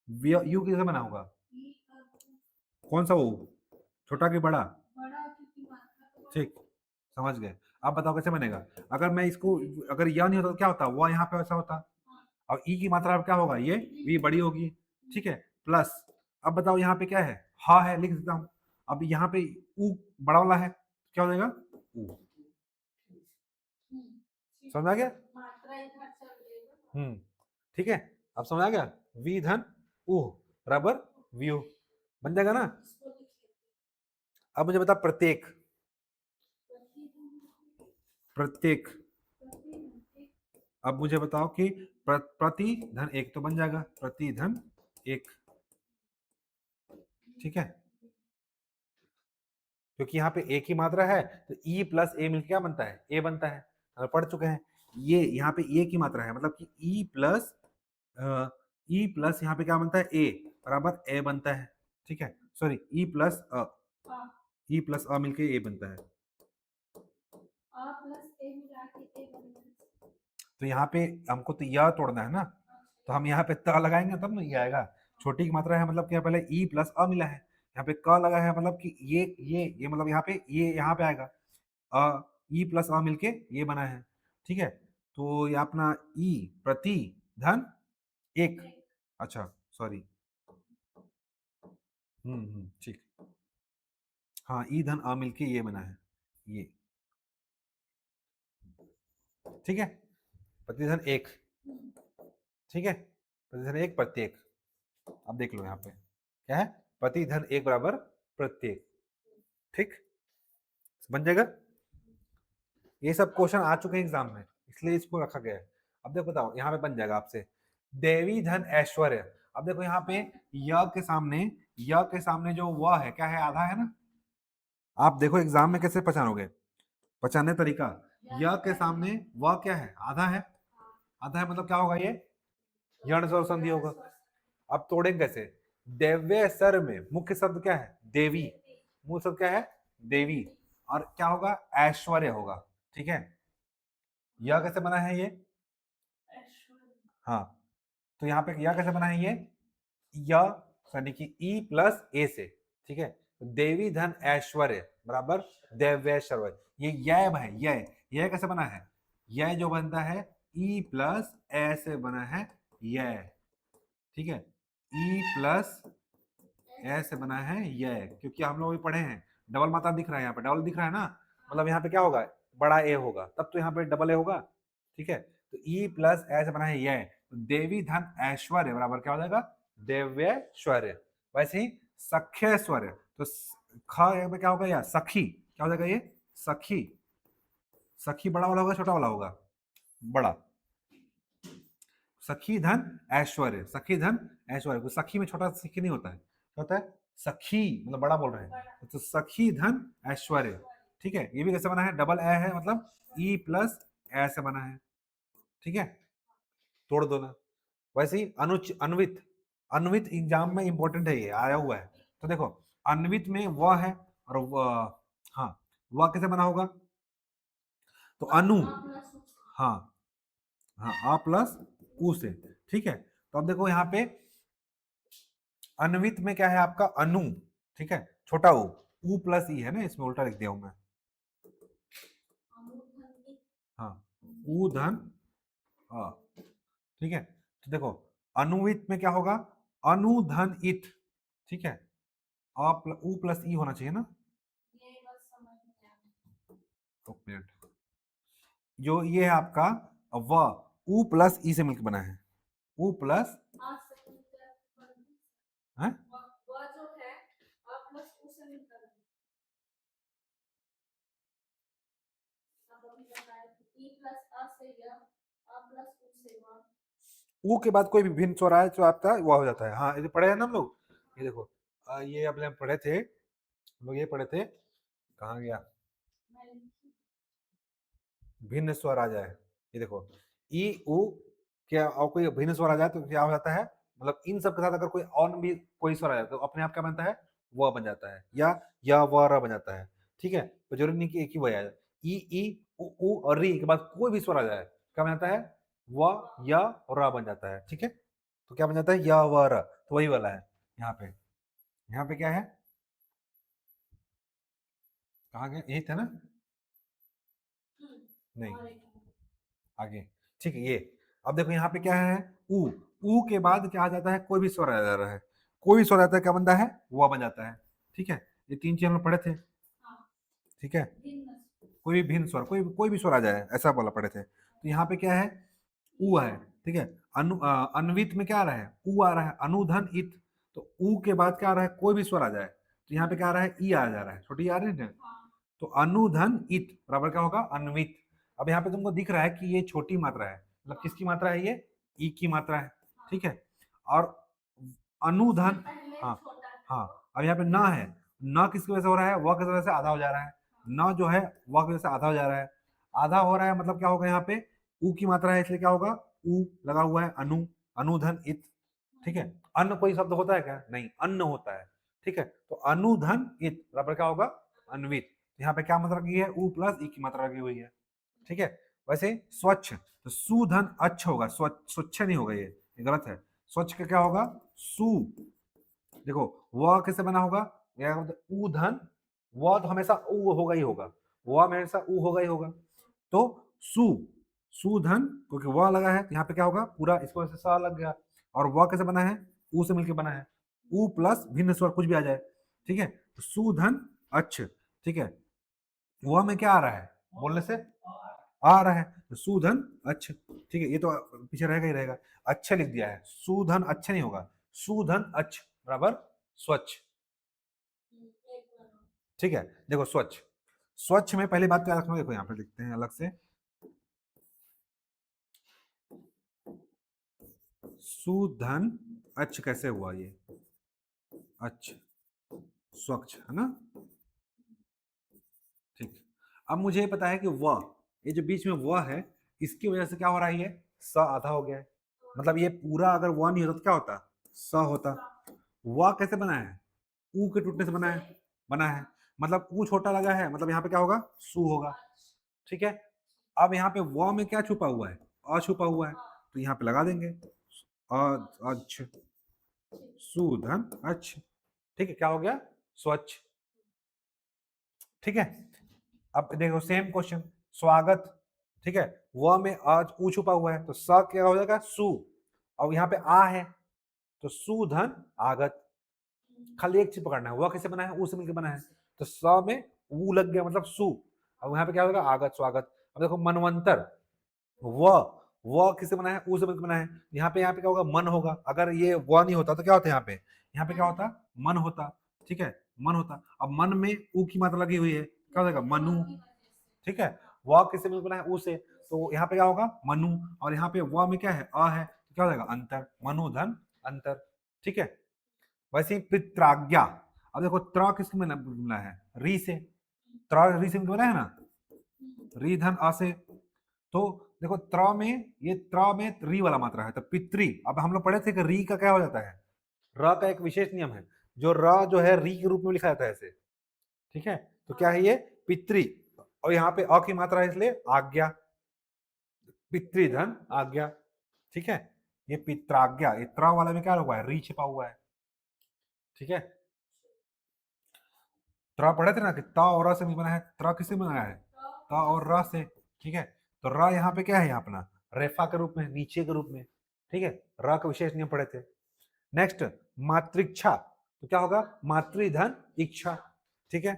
यू कैसे बना होगा, कौन सा वो, छोटा कि बड़ा, ठीक, समझ गए। अब बताओ कैसे बनेगा, अगर मैं इसको, अगर यह नहीं होता तो क्या होता, वह यहाँ पे ऐसा होता, और ई की मात्रा क्या होगा, ये वी बड़ी होगी, ठीक है, प्लस, अब बताओ यहाँ पे क्या है, हा है, लिख देता हूँ, अब यहाँ पे ऊ बड़ा वाला है, क्या हो जाएगा, ऊ, समझ आ गया, ठीक है, अब समझ आ गया, वी धन ऊ बराबर व्यू, बन जाएगा ना। अब मुझे बता प्रत्येक, प्रत्येक, अब मुझे बताओ कि प्रति धन एक तो बन जाएगा, प्रति धन एक, ठीक है, क्योंकि यहाँ पे एक ही मात्रा है तो ई प्लस ए मिलकर क्या बनता है, ए बनता है, हम पढ़ चुके हैं, ये यहाँ पे ए की मात्रा है, मतलब कि ई प्लस यहाँ पे क्या बनता है, ए बराबर ए बनता है, ठीक है, सॉरी ई प्लस अ मिलके ए बनता है, तो यहाँ पे हमको तो यह तोड़ना है ना, तो हम यहाँ पे त लगाएंगे तब ना ये आएगा, छोटी की मात्रा है मतलब क्या, पहले ई प्लस अ मिला है, यहाँ पे क लगा है मतलब कि ये मतलब यहाँ पे ये यहाँ पे आएगा, अ ई प्लस अ मिलके ये बना है, ठीक है, तो ये अपना ई प्रति धन एक, अच्छा सॉरी, ठीक, हाँ ई धन अ मिलके ये बना है, ये, ठीक है, प्रतिधन एक, ठीक है, प्रतिधन एक प्रत्येक, अब देख लो यहाँ पे क्या है, प्रतिधन एक बराबर प्रत्येक, ठीक, बन जाएगा, ये सब क्वेश्चन आ चुके हैं एग्जाम में इसलिए इसको रखा गया है। अब देखो बताओ यहाँ पे बन जाएगा आपसे, देवी धन ऐश्वर्य, अब देखो यहाँ पे य के सामने जो वह है क्या है, आधा है ना, आप देखो एग्जाम में कैसे पहचानोगे, पहचानने तरीका, य के सामने वह क्या है, आधा है, आधा है मतलब क्या होगा, ये यण स्वर संधि होगा, अब तोड़ेंगे कैसे, देव्य सर में मुख्य शब्द क्या है, देवी, मूल शब्द क्या है, देवी, और क्या होगा, ऐश्वर्य होगा, ठीक है, यह कैसे बना है ये, हाँ, तो यहाँ पे यह कैसे बना है ये, यह यानी कि ई प्लस ए से, ठीक है, देवी धन ऐश्वर्य बराबर देवैश्वर्य, ये यह है, यह कैसे बना है, यह जो बनता है ई प्लस ए से बना है यह, ठीक है, ई प्लस ए से बना है यह, क्योंकि हम लोग भी पढ़े हैं, डबल मात्रा दिख रहा है, यहाँ पे डबल दिख रहा है ना, मतलब यहाँ पे क्या होगा, बड़ा ए होगा तब तो यहाँ पे डबल ए होगा, ठीक है, तो ई प्लस ए से बना है यह, तो देवी धन ऐश्वर्य बराबर क्या हो जाएगा, देव्यश्वर्य, वैसे ही सख्यश्वर्य, तो ख में क्या होगा, या सखी, क्या हो जाएगा ये, सखी, सखी बड़ा वाला होगा छोटा वाला होगा, बड़ा, सखी धन ऐश्वर्य, सखी धन ऐश्वर्य, सखी में छोटा सखी नहीं होता है, क्या होता है, सखी मतलब बड़ा बोल रहे हैं, तो सखी धन ऐश्वर्य, ठीक है, ये भी कैसे बना है, डबल ए है मतलब ई प्लस ए से बना है, ठीक है, तोड़ दो ना, वैसे ही अनुच अन्वित, अन्वित एग्जाम में इंपॉर्टेंट है, ये आया हुआ है। तो देखो अन्वित में व है और हाँ व कैसे बना होगा, तो अनु, हाँ हाँ आ प्लस उ से, ठीक है। तो अब देखो यहाँ पे अन्वित में क्या है आपका अनु, ठीक है, छोटा उ प्लस ई है ना, इसमें उल्टा लिख दिया हूं मैं, हाँ उ धन अ, ठीक है। तो देखो अनुवित में क्या होगा, अनुधन इत, ठीक है, उ प्लस ई होना चाहिए ना, तो मिनट, जो ये है आपका व उ प्लस ई से मिलकर बना है, उ प्लस है, उ के बाद कोई भी भिन्न स्वर आए तो आपका वह हो जाता है। हाँ ये पढ़े हैं ना हम लोग, ये देखो ये अपने पढ़े थे हम लोग, ये पढ़े थे, कहाँ गया, भिन्न स्वर आ जाए, ये देखो ई उ, क्या और कोई भिन्न स्वर आ जाए तो क्या हो जाता है, मतलब इन सब के साथ अगर कोई और भी कोई स्वर आ जाए तो अपने आप क्या बनता है, व बन जाता है, या व र बन जाता है, ठीक है। तो जरूरी नहीं कि एक ही वही आ जाए, ई उ और री के बाद कोई भी स्वर आ जाए क्या बन जाता है, व या र बन जाता है, ठीक है। तो क्या बन जाता है, या व र, तो वही वाला है यहाँ पे। यहाँ पे क्या है, कहाँ गया, यही था ना, नहीं आगे, ठीक है ये। अब देखो यहाँ पे क्या है, उ के बाद क्या आ जाता है, कोई भी स्वर आ जा रहा है, कोई भी स्वर आता है क्या बनता है, वह बन जाता है, ठीक है। ये तीन चीज हम लोग पढ़े थे, ठीक है। कोई भी भिन्न स्वर, कोई भी स्वर आ जाए ऐसा बोला पढ़े थे। तो यहाँ पे क्या है, उ है, ठीक है। अन्वित में क्या आ रहा है, उ आ रहा है, अनुधन इत, तो उ के बाद क्या आ रहा है, कोई भी स्वर आ जाए तो यहाँ पे क्या आ रहा है, ई आ जा रहा है, छोटी आ रही है ना, तो अनुधन इत बराबर क्या होगा, अन्वित। अब यहाँ पे तुमको दिख रहा है कि ये छोटी मात्रा है, मतलब किसकी मात्रा है, ये ई की मात्रा है, ठीक है। और अनुधन, हाँ हाँ, अब यहाँ पे न है, न किसकी वजह से हो रहा है, वह किस वजह से आधा हो जा रहा है, न जो है वह की वजह से आधा हो जा रहा है, आधा हो रहा है मतलब क्या होगा, यहाँ पे उ की मात्रा है इसलिए क्या होगा, उ लगा हुआ है, अनुधन इत, ठीक है। अन्न कोई शब्द होता है क्या, नहीं, अन्न होता है, ठीक है। तो अनुधन इत बराबर क्या होगा, अन्वित। यहाँ पे क्या मात्रा की है, उ प्लस ई की मात्रा की हुई है, ठीक है। वैसे स्वच्छ, तो सुधन अच्छ होगा, स्वच्छ नहीं होगा, ये गलत है। स्वच्छ का क्या होगा, सु, देखो वह कैसे बना होगा, उ धन, वह तो हमेशा उ होगा ही होगा, वह हमेशा उ होगा ही होगा, तो सु, सुधन, क्योंकि वह लगा है तो यहाँ पे क्या होगा, पूरा इसको वजह से सा लग गया, और वह कैसे बना है, उ से मिलकर बना है, उ प्लस भिन्न स्वर कुछ भी आ जाए, ठीक है। सुधन अच्छ, ठीक है, वह में क्या आ रहा है, बोलने से आ रहा है, तो सुधन अच्छ, ठीक है, ये तो पीछे रहेगा ही रहेगा, अच्छे लिख दिया है, सुधन अच्छे नहीं होगा, सुधन अच्छ बराबर स्वच्छ, ठीक है। देखो स्वच्छ, स्वच्छ में पहली बात क्या रखना, देखो यहाँ पे लिखते हैं अलग से, सुधन अच्छ कैसे हुआ, ये अच्छ स्वच्छ है ना, ठीक। अब मुझे ये पता है कि वह, ये जो बीच में वह है, इसकी वजह से क्या हो रहा है, ये स आधा हो गया है, मतलब ये पूरा अगर वह नहीं होता तो क्या होता, स होता। वह कैसे बना है, ऊ के टूटने से बना है, बना है, मतलब ऊ छोटा लगा है, मतलब यहाँ पे क्या होगा, सु होगा, ठीक है। अब यहाँ पे व में क्या छुपा हुआ है, अ छुपा हुआ है, तो यहाँ पे लगा देंगे, अच्छ, सुधन अच्छ, ठीक है, क्या हो गया, स्वच्छ, ठीक है। अब देखो सेम क्वेश्चन, स्वागत, ठीक है, व में आज ऊ छुपा हुआ है तो स क्या हो जाएगा, सु, और यहाँ पे आ है तो सुधन आगत, खाली एक चीज पकड़ना है, वह कैसे बना है, ऊ से मिलकर बना है, तो स में ऊ लग गया मतलब सु, अब यहाँ पे क्या होगा, आगत स्वागत। अब देखो मनवंतर, व किससे बना है, ऊ से मिलकर बना है, यहाँ पे क्या होगा, मन होगा, अगर ये व नहीं होता तो क्या होता, यहाँ पे क्या होता, मन होता, ठीक है, मन होता। अब मन में ऊ की मात्रा लगी हुई है, क्या हो जाएगा, मनु, ठीक है। व किससे मिलकर बना है, ऊ से, तो यहाँ पे क्या होगा, मनु, और यहाँ पे व में क्या है, अ है, तो क्या हो जाएगा, अंतर, मनुधन अंतर, ठीक है। वैसे ही पित्राज्ञा, अब देखो त्र किसको मिला है, री से, त्र री से बना है ना, री धन आ से, तो देखो त्र में, ये त्र में री वाला मात्रा है, तो पितृ, अब हम लोग पढ़े थे कि री का क्या हो जाता है, र का एक विशेष नियम है, जो र जो है री के रूप में लिखा जाता है ऐसे, ठीक है। तो क्या है ये, पितृ, और यहाँ पे अ की मात्रा है इसलिए आज्ञा, पितृधन आज्ञा, ठीक है। ये पित्राज्ञा, ये त्र वाला में क्या हुआ है, री छिपा हुआ है, ठीक है। त्र पढ़े थे ना कि त और र से नहीं बना है, त्र किससे बनाया है, त और र से, ठीक है। तो र यहाँ पे क्या है, यहाँ अपना रेफा के रूप में, नीचे के रूप में, ठीक है। र का विशेष नियम पढ़े थे। नेक्स्ट मातृच्छा, तो क्या होगा, मातृधन इच्छा, ठीक है।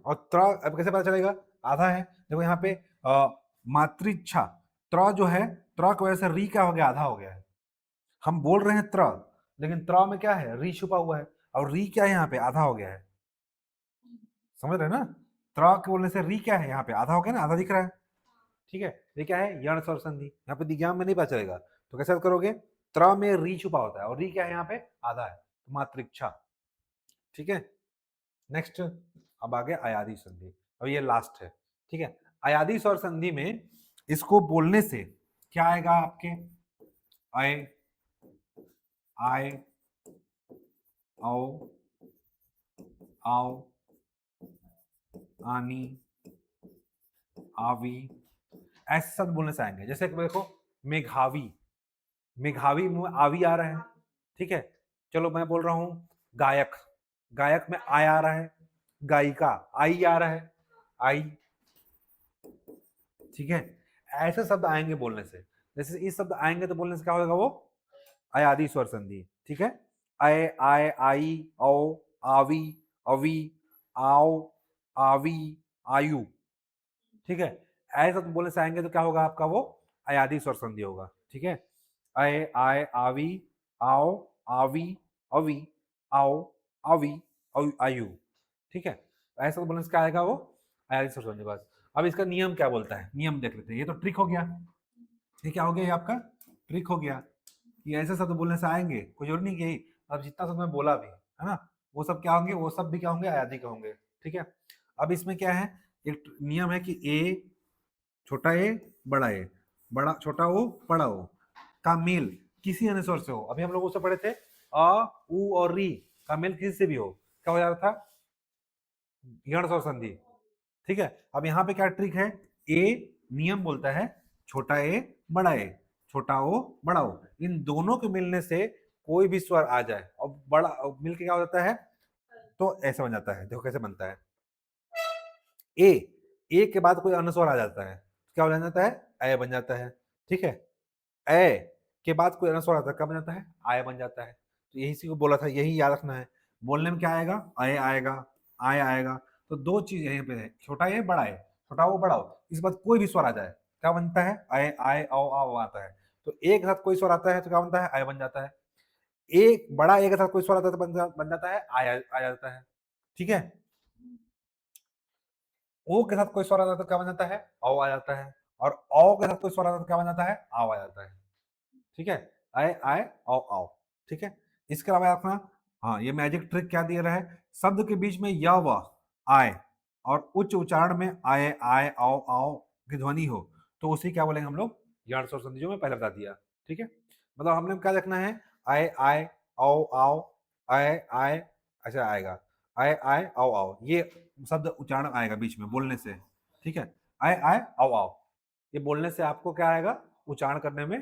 और त्र अब कैसे पता चलेगा, आधा है, देखो यहाँ पे मातृच्छा, त्र जो है, त्र की वजह से री क्या हो गया, आधा हो गया है। हम बोल रहे हैं त्र, लेकिन त्र में क्या है, री छुपा हुआ है, और री क्या है यहाँ पे, आधा हो गया है, समझ रहे हैं ना। त्र के बोलने से री क्या है, यहाँ पे आधा हो गया ना, आधा दिख रहा है, ठीक है। ये क्या है, यण स्वर संधि, यहाँ पे दिज्ञान में नहीं पता चलेगा, तो कैसे करोगे, त्र में री छुपा होता है, और री क्या है यहाँ पे, आधा है, तो मातृच्छा, ठीक है। नेक्स्ट अब आगे अयादी संधि, अब ये लास्ट है, ठीक है। अयादी स्वर संधि में इसको बोलने से क्या आएगा आपके, आए, आए, आओ, आओ, आनी, आवी, ऐसे शब्द बोलने से आएंगे। जैसे कि देखो, मेघावी, मेघावी में आवी आ रहा है, ठीक है। चलो मैं बोल रहा हूं गायक, गायक में आय आ रहा है, गायिका आई आ रहा है, आई, ठीक है। ऐसे शब्द आएंगे बोलने से, जैसे इस शब्द आएंगे तो बोलने से क्या होगा, वो अयादी स्वर संधि, ठीक है। आय, आय, आई, औ, आवी, अवी, आओ, आवी, आयु, ठीक है। ऐसे शब्द बोलने से आएंगे तो क्या होगा आपका, वो अयादी स्वर संधि होगा, ठीक है। आय, आय, आवी, आओ, आवी, अवी, आओ, आवी, आयु, ठीक है। ऐसा शब्द बोलने से क्या आएगा, वो अयादी स्वर संधि। बस अब इसका नियम क्या बोलता है, नियम देख लेते हैं। ये तो ट्रिक हो गया, ये क्या हो गया, ये आपका ट्रिक हो गया, ये ऐसे शब्द बोलने से आएंगे, कोई जरूरी नहीं कि अब जितना शब्द मैं बोला भी है ना, वो सब क्या होंगे, वो सब भी क्या होंगे, अयादी के होंगे, ठीक है। अब इसमें क्या है, एक नियम है कि ए, छोटा ए, बड़ा ए, बड़ा छोटा ओ, बड़ा ओ का मेल किसी अन्य स्वर से हो, अभी हम लोग उससे पढ़े थे अ, उ और री का मेल किसी से भी हो, क्या हो जाता था, यण स्वर संधि, ठीक है। अब यहाँ पे क्या ट्रिक है, ए नियम बोलता है छोटा ए, बड़ा ए, छोटा ओ, बड़ा ओ, इन दोनों के मिलने से कोई भी स्वर आ जाए और बड़ा मिलके क्या हो जाता है, तो ऐसे बन जाता है, देखो कैसे बनता है, ए, ए के बाद कोई अन्य स्वर आ जाता है, क्या बन जाता है, ए बन जाता है, ठीक है। ए के बाद कोई अन्य स्वर आता है, क्या बन जाता है, आय बन जाता है। तो यही सी को बोला था, यही याद रखना है, बोलने में क्या आएगा, आय आएगा, आय आएगा। तो दो चीज यहाँ पे है, छोटा ए, बड़ा ए, छोटा ओ, बड़ा ओ, इस बात कोई भी स्वर आ जाए क्या बनता है, आय, आय, आओ, आओ आता है। तो एक साथ कोई स्वर आता है तो क्या बनता है, आय बन जाता है। एक बड़ा एक साथ कोई स्वर आता है तो बन जाता है, आय आ जाता है, ठीक है। ओ के साथ कोई स्वर आता है तो क्या बन जाता है, औ आ जाता है, और औ के साथ कोई स्वर आता है तो क्या बन जाता है, आओ आ जाता है, ठीक है। आए, आए, आओ, आओ, ठीक है। इसके अलावा अपना, हाँ ये मैजिक ट्रिक क्या दिया रहा है, शब्द के बीच में य व आए और उच्च उच्चारण में आए, आए, आओ, आओ की ध्वनि हो, तो उसी क्या बोलेंगे हम लोग, यण स्वर संधि, जो मैं पहले बता दिया, ठीक है। मतलब हमने क्या देखना है, आए, आए, आओ, आओ, आए, आए, ऐसा आएगा, आए, आए, आओ, आओ, ये शब्द उच्चारण आएगा बीच में बोलने से, ठीक है। आए, आए, आओ, आओ, ये बोलने से आपको क्या आएगा, उच्चारण करने में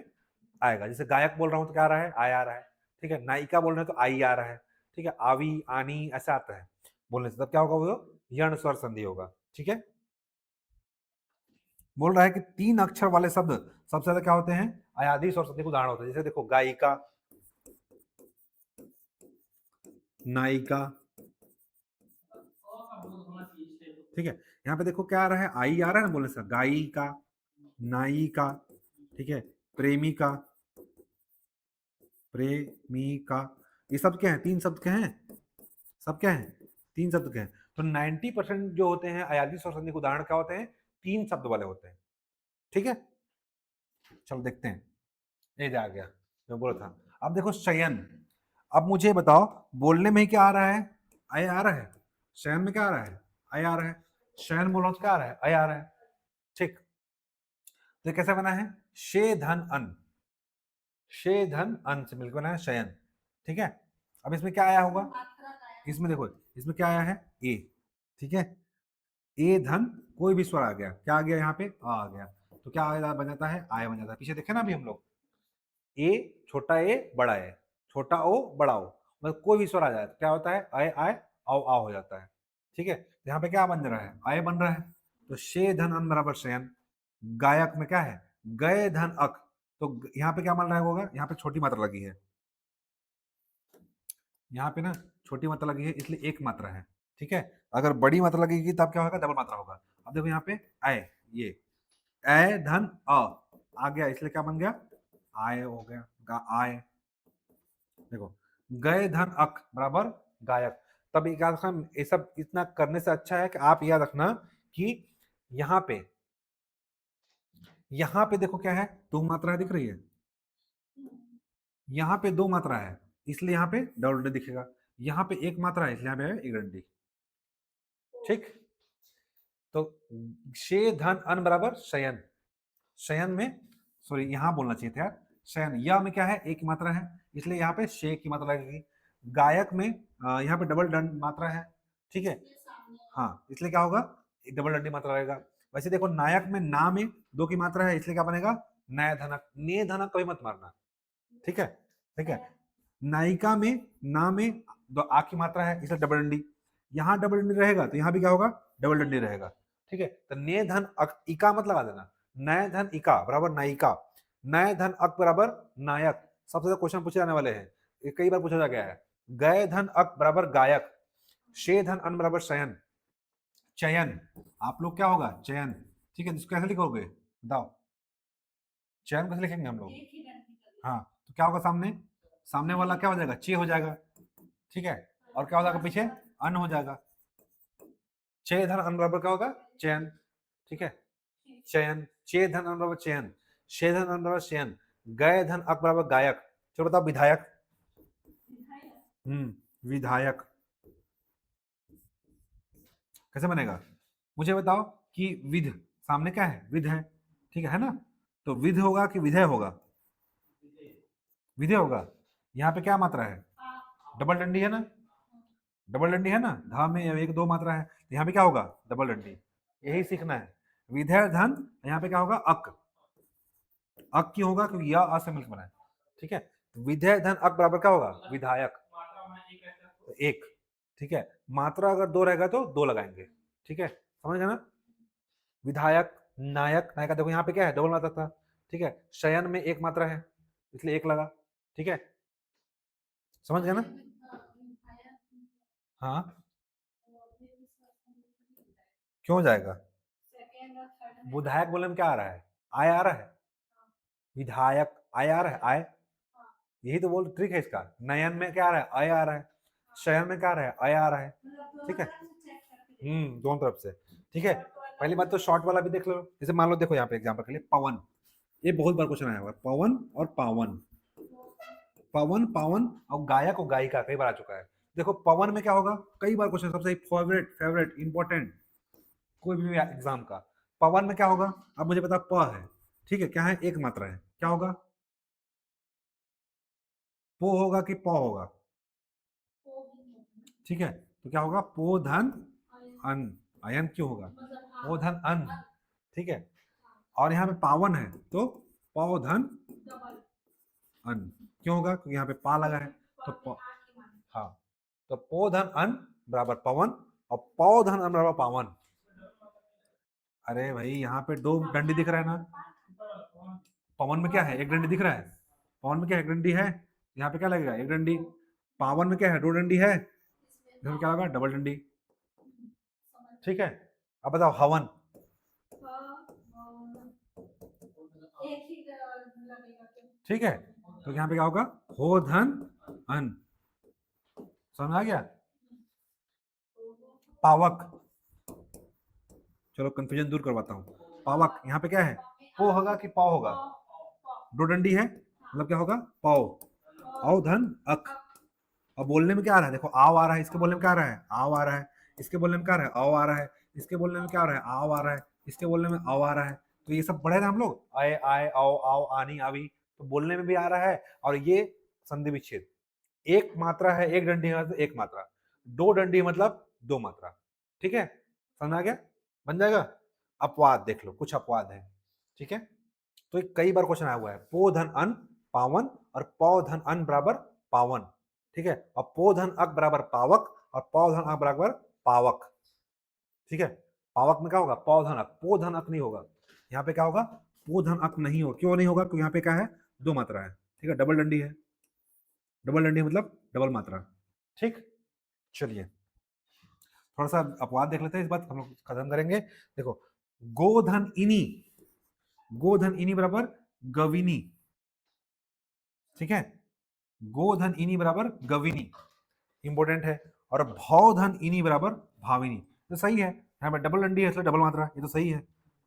आएगा। जैसे गायक बोल रहा हूं तो क्या आ रहा है, आय आ रहा है, ठीक है। नायिका बोल रहे हैं तो आई आ रहा है, ठीक है। आवी, आनी ऐसा आता है बोलने से, तब क्या होगा, वो यण स्वर संधि होगा, ठीक है। बोल रहा है कि 3 अक्षर वाले शब्द सबसे ज्यादा क्या होते हैं, अयादी स्वर संधि के उदाहरण होते हैं। जैसे देखो, गायिका, नायिका, ठीक है। यहाँ पे देखो क्या आ रहा है, आई आ रहा है ना बोलने से, गायिका, नायिका, ठीक है, प्रेमिका, प्रेमिका, ये सब क्या है, 3 शब्द के हैं, सब क्या है, 3 शब्द के हैं। तो 90% जो होते हैं अयादी स्वर संधि के उदाहरण क्या होते हैं, 3 शब्द वाले होते हैं, ठीक है। चलो देखते हैं, ये जा गया जो बोला था। अब देखो शयन, अब मुझे बताओ बोलने में क्या आ रहा है, आय आ रहा है, शयन में क्या आ रहा है, आय आ रहा है, शयन बोलो तो क्या आ रहा है, आय आ रहा है, ठीक। तो कैसे बना है, शे धन अन, शे धन अन से मिलकर बना है शयन। ठीक है, अब इसमें क्या आया होगा, इसमें देखो इसमें क्या आया है ए। ठीक है, ए धन कोई भी स्वर आ गया, क्या आ गया यहाँ पे आ गया, तो क्या बन जाता है आय बन जाता है। पीछे देखे ना अभी हम लोग, ए छोटा ए बड़ा ए, छोटा ओ बड़ा ओ, मतलब कोई भी स्वर आ जाए तो क्या होता है आय आय आओ आ हो जाता है। ठीक है, तो यहाँ पे क्या बन रहा है आय बन रहा है, तो शे धन अन बराबर शयन। गायक में क्या है गए धन अक, तो यहाँ पे क्या मान रहा है होगा, यहाँ पे छोटी मात्रा लगी है, यहाँ पे ना छोटी मात्रा लगी है इसलिए एक मात्रा है। ठीक है, अगर बड़ी मात्रा लगेगी तब क्या होगा डबल मात्रा होगा। अब देखो यहाँ पे आय, ये ए धन आ गया इसलिए क्या बन गया आय हो गया आय। देखो गए धन अक बराबर गायक। तब याद रखना, ये सब इतना करने से अच्छा है कि आप याद रखना कि यहाँ पे देखो क्या है दो मात्रा दिख रही है, यहाँ पे दो मात्रा है इसलिए यहाँ पे डबल डंडी दिखेगा, यहाँ पे एक मात्रा है इसलिए यहाँ पे एक डंडी। ठीक, तो शे धन अन बराबर शयन, शयन में सॉरी यहाँ बोलना चाहिए था यार, शयन यह में क्या है एक मात्रा है इसलिए यहाँ पे शे की मात्रा लगेगी। गायक में यहाँ पे डबल दंड मात्रा है। ठीक है, हाँ इसलिए क्या होगा एक डबल दंडी मात्रा रहेगा। वैसे देखो नायक में ना में दो की मात्रा है इसलिए क्या बनेगा नय धनक, ने धनक कभी मत मारना। ठीक है, ठीक है, नायिका में ना में दो आ की मात्रा है इसलिए डबल डंडी, यहाँ डबल डंडी रहेगा तो यहाँ भी क्या होगा डबल डंडी रहेगा। ठीक है, तो ने धन इका मत लगा देना, नय धन इका बराबर नायिका, नय धन अक बराबर नायक। सबसे ज्यादा क्वेश्चन पूछे जाने वाले हैं, ये कई बार पूछा जा गया है। गए धन अक बराबर गायक, शे धन अन बराबर शयन, चयन आप लोग क्या होगा चयन। ठीक है, इसको कैसे लिखोगे बताओ, चयन कैसे लिखेंगे हम लोग, हाँ तो क्या होगा सामने, सामने वाला क्या हो जाएगा चे हो जाएगा। ठीक है, और क्या हो जाएगा पीछे अन हो जाएगा, चे धन अन बराबर क्या होगा चयन। ठीक है, चयन चे धन अन बराबर चयन, शे धन अन बराबर शयन, गए धन अक बराबर गायक। चलो बताओ विधायक, विधायक कैसे बनेगा, मुझे बताओ कि विध सामने क्या है विध है, ठीक है ना, तो विध होगा कि विधेय होगा, विधेय होगा। यहाँ पे क्या मात्रा है डबल डंडी है ना, डबल डंडी है ना, धा में एक दो मात्रा है तो यहाँ पे क्या होगा डबल डंडी, यही सीखना है। विधेय धन यहाँ पे क्या होगा अक, अक क्यों होगा क्योंकि यह अ से मिलकर बना है। ठीक है, विधेय धन अक बराबर क्या होगा विधायक, तो एक। ठीक है, मात्रा अगर दो रहेगा तो दो लगाएंगे। ठीक है, समझ गए ना, विधायक नायक, नायक देखो यहाँ पे क्या है डबल मात्रा था। ठीक है, शयन में एक मात्रा है इसलिए एक लगा। ठीक है, समझ गए ना, हाँ क्यों हो जाएगा, विधायक बोलने में क्या आ रहा है आय आ रहा है, विधायक आय आ रहा है आय, यही तो बोल ट्रिक है इसका। नयन में क्या आ रहा है आय आ रहा है, शयन में क्या आ रहा है आय आ रहा है। ठीक है, दोनों तरफ से। ठीक है, पहली बात तो शॉर्ट वाला भी देख लो, जैसे मान लो देखो यहाँ पे एग्जांपल के लिए पवन, ये बहुत बार क्वेश्चन आया हुआ है पवन और पावन, पवन पावन और गायक और गायिका कई बार आ चुका है। देखो पवन में क्या होगा कई बार क्वेश्चन, सबसे फेवरेट फेवरेट इंपॉर्टेंट कोई भी एग्जाम का, पवन में क्या होगा, अब मुझे पता प है, ठीक है क्या है एक मात्रा है, क्या होगा पो होगा कि प होगा, ठीक है तो क्या होगा पो धन अन, अयन क्यों होगा पो धन अन। ठीक है, और यहाँ पे पावन है तो पौ धन अन क्यों होगा क्योंकि यहाँ पे पा लगा है, तो हाँ तो पो धन अन बराबर पवन और पौ धन अन बराबर पावन। अरे भाई यहाँ पे दो डंडी दिख रहा है ना, पवन में क्या है एक डंडी दिख रहा है, पवन में क्या है एक डंडी है, यहाँ पे क्या लगेगा एक डंडी, पावन में क्या है दो डंडी है, इसमें क्या होगा डबल डंडी। ठीक है, अब बताओ हवन, ठीक है तो यहाँ पे क्या होगा हो धन अन, समझ आ गया, पावक, चलो कंफ्यूजन दूर करवाता हूँ, पावक यहाँ पे क्या है पो होगा कि पाव होगा, दो डंडी है मतलब क्या होगा पाव, औ धन अक। अब बोलने में क्या आ रहा है देखो आव आ रहा है, इसके बोलने में क्या आ रहा है आव आ रहा है, इसके बोलने में क्या आ रहा है आओ आ रहा है, इसके बोलने में क्या आ रहा है आव आ रहा है, इसके बोलने में आओ आ रहा है, तो ये सब पढ़े ना हम लोग आए आए आओ आओ आनी आवी, तो बोलने में भी आ रहा है, और ये संधि विच्छेद। एक मात्रा है, एक डंडी है मतलब एक मात्रा, दो डंडी मतलब दो मात्रा। ठीक है, समझ आ गया? बन जाएगा। अपवाद देख लो, कुछ अपवाद है। ठीक है, तो कई बार क्वेश्चन आया हुआ है, पो धन अन पावन और पौ धन अन बराबर पावन। ठीक है, और पो धन अक बराबर पावक और पौ धन अक बराबर पावक। ठीक है, पावक में क्या होगा, पौ धन अक, पो धन अक नहीं होगा। यहाँ पे क्या होगा, पो धन अक नहीं होगा। क्यों नहीं होगा, क्योंकि यहाँ पे क्या है, दो मात्रा है। ठीक है, डबल डंडी है, डबल डंडी मतलब डबल मात्रा। ठीक, चलिए थोड़ा सा अपवाद देख लेते हैं, इस बात हम लोग खत्म करेंगे। देखो, गोधन इनी, गोधन इनी बराबर गविनी। ठीक है, गोधन इनी बराबर गविनी, इंपॉर्टेंट है। और भौधन इनी बराबर भाविनी, तो सही है। यहाँ पे डबल डंडी है इसलिए डबल मात्रा, ये तो सही है।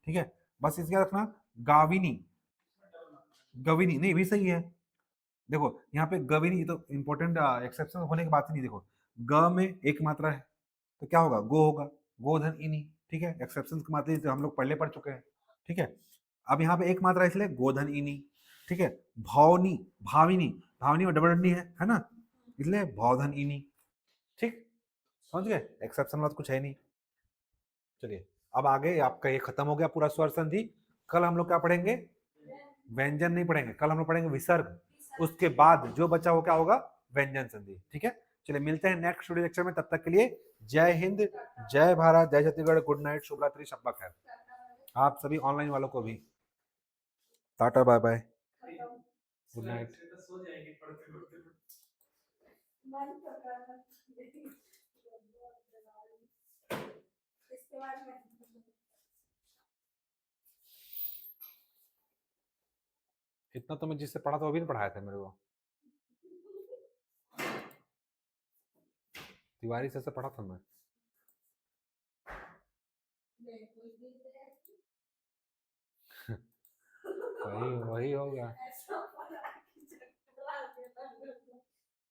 ठीक है, बस इसका रखना गाविनी, गविनी नहीं भी सही है। देखो यहाँ पे गविनी, तो इंपॉर्टेंट एक्सेप्शन होने की बात नहीं। देखो ग में एक मात्रा है तो क्या होगा, गो होगा, गोधन इनी। ठीक है, एक्सेप्शन की मात्रा तो हम लोग पहले पढ़ चुके हैं। ठीक है, अब यहाँ पे एक मात्रा है इसलिए गोधन इनी। ठीक है, भौनी, भाविनी, भाविनी में डबल डंडी है ना, इसलिए भौधन इनी। ठीक, समझ गए, एक्सेप्शन वाला कुछ है नहीं। चलिए अब आगे आपका ये खत्म हो गया पूरा स्वर संधि। कल हम लोग क्या पढ़ेंगे, व्यंजन नहीं पढ़ेंगे, कल हम लोग पढ़ेंगे विसर्ग। उसके बाद जो बचा वो क्या होगा, व्यंजन संधि। ठीक है, चलिए मिलते हैं नेक्स्ट वीडियो लेक्चर में, तब तक के लिए जय हिंद, जय भारत, जय छत्तीसगढ़, गुड नाइट, शुभ रात्रि, शब्बा खैर। आप सभी ऑनलाइन वालों को भी tata bye bye, good night. इतना तो मैं जिससे पढ़ा था वो भी नहीं पढ़ाया था मेरे को, तिवारी से पढ़ा था मैं। वही वही होगा।